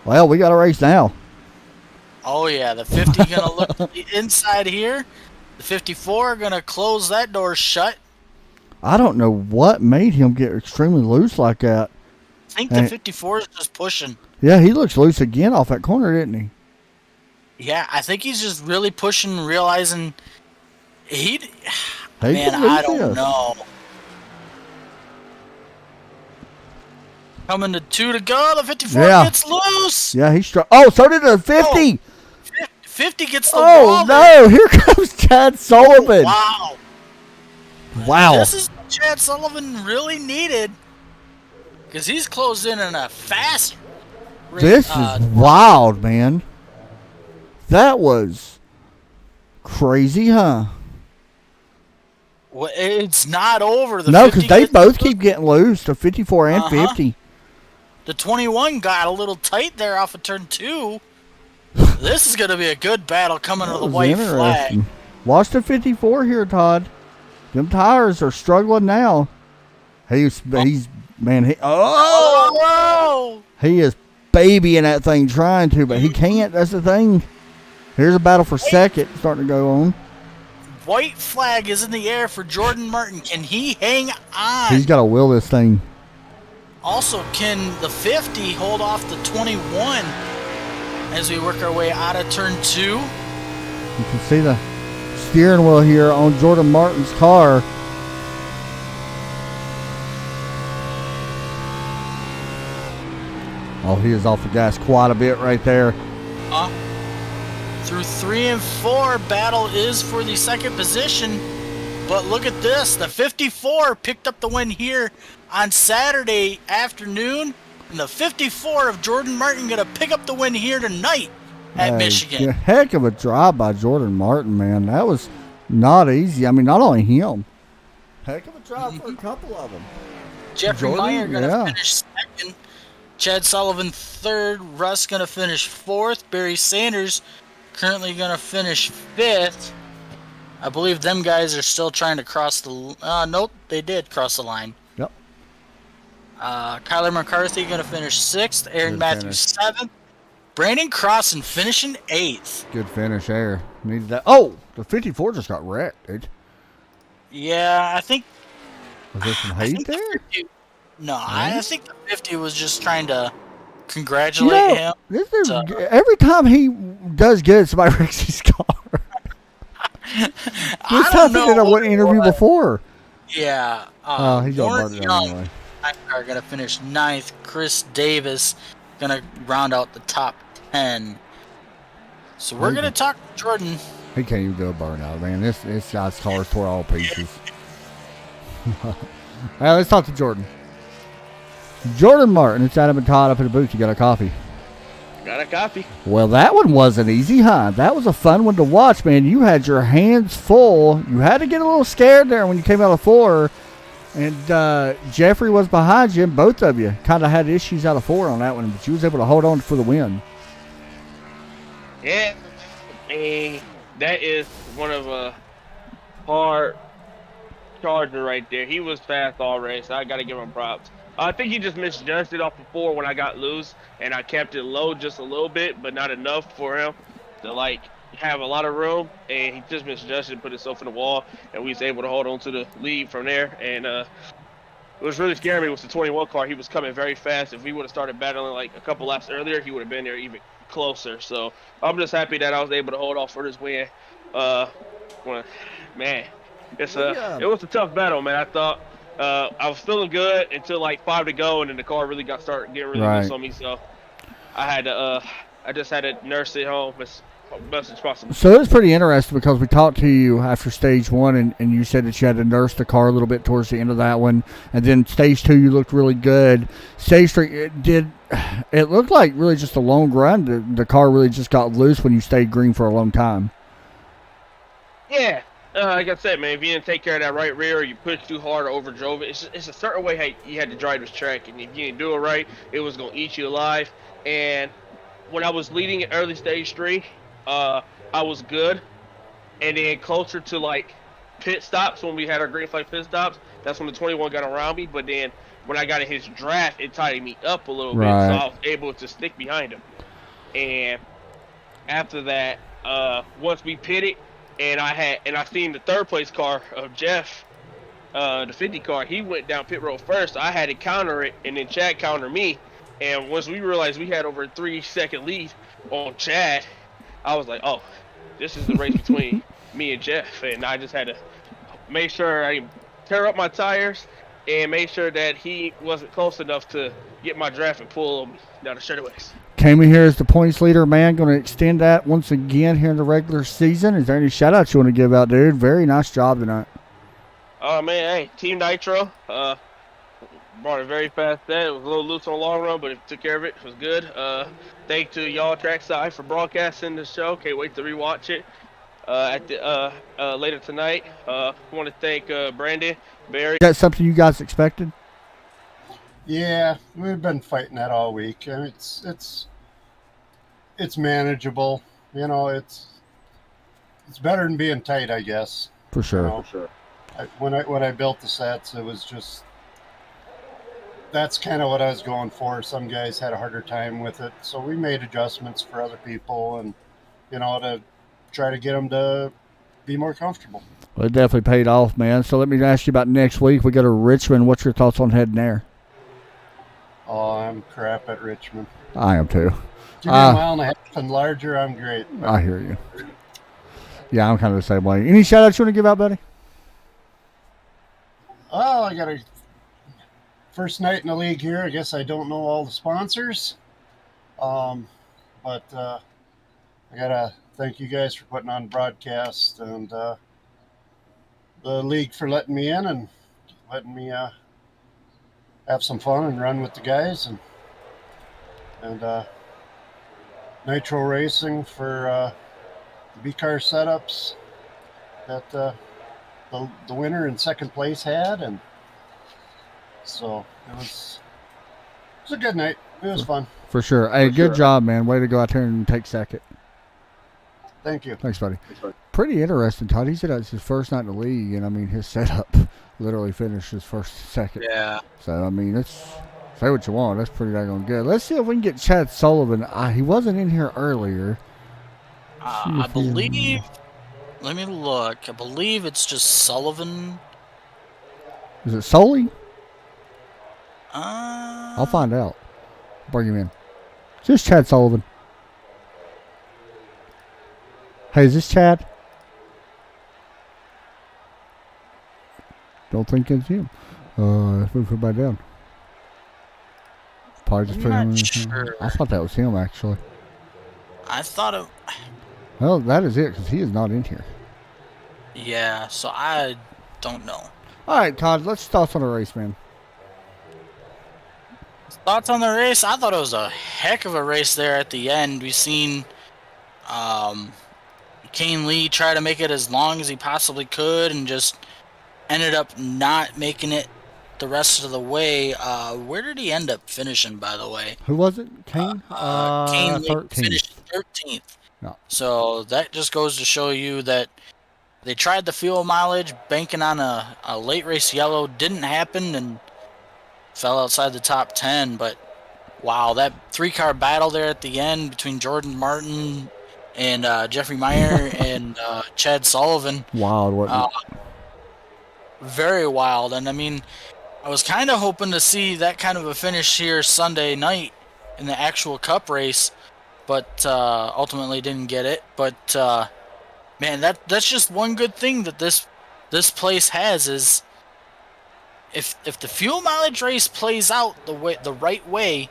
Well, we got a race now. Oh yeah, the 50 gonna look to the inside here. The 54 gonna close that door shut. I don't know what made him get extremely loose like that. I think the 54 is just pushing. Yeah, he looks loose again off that corner, didn't he? Yeah, I think he's just really pushing, realizing he. He Man, can I lose don't this. know. Coming to 2 to go. The 54 Yeah. gets loose. Yeah, he's struck. Oh, so did the 50. 50 gets the Oh, wall. no. Here comes Chad Sullivan. Wow. Wow. This is what Chad Sullivan really needed. Because he's closed in a fast rate. This is wild, man. That was crazy, huh? Well, it's not over. The No, 50 because they gets both loose. keep getting loose, the 54 and 50. The 21 got a little tight there off of turn 2. This is going to be a good battle coming to That the was white interesting. flag. Watch the 54 here, Todd. Them tires are struggling now. He's man, Oh! he is babying that thing trying to, but he can't. That's the thing. Here's a battle for second starting to go on. White flag is in the air for Jordan Martin. Can he hang on? He's got to will this thing. Also, can the 50 hold off the 21 as we work our way out of turn 2? You can see the steering wheel here on Jordan Martin's car. Oh, he is off the gas quite a bit right there. Through 3 and 4, battle is for the second position. But look at this. The 54 picked up the win here on Saturday afternoon. And the 54 of Jordan Martin going to pick up the win here tonight at Michigan. A heck of a drive by Jordan Martin, man. That was not easy. I mean, not only him. Heck of a drive for a couple of them. Jeffrey Jordan, Meyer going to yeah. finish second. Chad Sullivan third. Russ going to finish fourth. Barry Sanders currently going to finish fifth. I believe them guys are still trying to cross the... nope, they did cross the line. Yep. Kyler McCarthy going to finish sixth. Aaron Good Matthews seventh. Brandon Crossan finishing eighth. Good finish there. Needed that. Oh, the 54 just got wrecked, dude. Yeah, I think... Was there some I hate think the there? 50 No, I think the 50 was just trying to congratulate him. This is, every time he does good, somebody wrecks his car. This I don't happened know in a what interview before. Yeah. Oh, he's gonna Warren burn it Young anyway. are going to finish ninth. Chris Davis going to round out the top 10. So we're going to talk to Jordan. He can't even do a burnout, man. This guy's car's tore all pieces. All right, let's talk to Jordan. Jordan Martin, it's Adam and Todd up in the booth. You got a coffee? Got a coffee. Well, that one wasn't easy, huh? That was a fun one to watch, man. You had your hands full. You had to get a little scared there when you came out of four. And Jeffrey was behind you, and both of you kind of had issues out of four on that one, but you was able to hold on for the win. Yeah, man, that is one of a hard charger right there. He was fast all race. I got to give him props. I think he just misjudged off of four when I got loose, and I kept it low just a little bit, but not enough for him to like have a lot of room. And he just misjudged and put himself in the wall, and we was able to hold on to the lead from there. And it was really scaring me with the 21 car. He was coming very fast. If we would have started battling like a couple laps earlier, he would have been there even closer. So I'm just happy that I was able to hold off for this win. Man, it was a tough battle, man. I thought. I was feeling good until like 5 to go, and then the car really started getting really loose on me. So I had to, I just had to nurse it home as best as possible. So it was pretty interesting because we talked to you after stage one, and you said that you had to nurse the car a little bit towards the end of that one, and then stage two you looked really good. Stage three, it looked like really just a long run. The car really just got loose when you stayed green for a long time. Yeah. Like I said, man, if you didn't take care of that right rear, or you pushed too hard or overdrove it, it's a certain way how you had to drive this track. And if you didn't do it right, it was going to eat you alive. And when I was leading at early stage 3, I was good. And then closer to like pit stops, when we had our green flag pit stops, that's when the 21 got around me. But then when I got in his draft, it tightened me up a little bit, so I was able to stick behind him. And after that, once we pitted, and I seen the third place car of Jeff, the 50 car, he went down pit road first. I had to counter it, and then Chad countered me. And once we realized we had over a 3-second lead on Chad, I was like, oh, this is the race between me and Jeff. And I just had to make sure I tear up my tires and make sure that he wasn't close enough to get my draft and pull him down the straightaways. Came in here as the points leader, man. Going to extend that once again here in the regular season. Is there any shout-outs you want to give out, dude? Very nice job tonight. Oh, man, hey, Team Nitro. Brought a very fast set. It was a little loose on the long run, but it took care of it. It was good. Thanks to y'all trackside for broadcasting the show. Can't wait to rewatch it later tonight. I want to thank Brandon, Barry. Is that something you guys expected? Yeah, we've been fighting that all week, and it's manageable. You know, it's better than being tight, I guess. For sure. You know, for sure. When I built the sets, it was just, that's kind of what I was going for. Some guys had a harder time with it, so we made adjustments for other people, and you know, to try to get them to be more comfortable. Well, it definitely paid off, man. So let me ask you about next week. We go to Richmond. What's your thoughts on heading there? Oh, I'm crap at Richmond. I am too. Give me a mile and a half and larger, I'm great. I hear you. Yeah, I'm kind of the same way. Any shout-outs you want to give out, buddy? Oh, I got a first night in the league here. I guess I don't know all the sponsors. But I got to thank you guys for putting on broadcast, and the league for letting me in and letting me have some fun and run with the guys, and Nitro Racing for the B-car setups that the winner and second place had, and so it was a good night. It was fun. For sure. Hey, good job, man. Way to go out there and take second. Thank you. Thanks, buddy. Pretty interesting, Todd. He said it's his first night in the league, and I mean, his setup literally finished his first second. Yeah. So, I mean, say what you want. That's pretty daggone good. Let's see if we can get Chad Sullivan. He wasn't in here earlier. I believe. Let me look. I believe it's just Sullivan. Is it Sully? I'll I'll find out. Bring him in. Is this Chad Sullivan? Hey, is this Chad? Don't think it's him. Let's move him back down. Probably just put him in. Sure. I thought that was him, actually. I thought it. Well, that is it, because he is not in here. Yeah, so I don't know. All right, Todd, let's thoughts on the race, man. Thoughts on the race? I thought it was a heck of a race there at the end. We've seen Kane Lee try to make it as long as he possibly could and just ended up not making it the rest of the way. Where did he end up finishing, by the way? Who was it? Kane? Kane Lee 13th. finished 13th. No. So that just goes to show you that they tried the fuel mileage, banking on a late race yellow. Didn't happen and fell outside the top 10. But, wow, that three-car battle there at the end between Jordan Martin and Jeffrey Meyer and Chad Sullivan. Wild, wasn't it? Very wild. And, I mean, I was kind of hoping to see that kind of a finish here Sunday night in the actual Cup race, but ultimately didn't get it. But, man, that's just one good thing that this place has is if the fuel mileage race plays out the right way,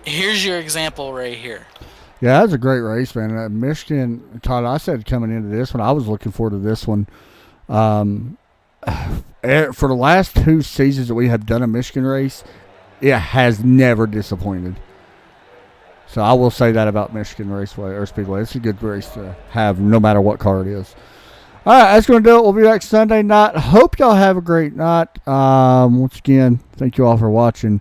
here's your example right here. Yeah, that was a great race, man. Michigan, Todd, I said coming into this one, I was looking forward to this one. For the last 2 seasons that we have done a Michigan race, it has never disappointed. So I will say that about Michigan Raceway or Speedway. It's a good race to have no matter what car it is. All right, that's going to do it. We'll be back Sunday night. Hope y'all have a great night. Once again, thank you all for watching.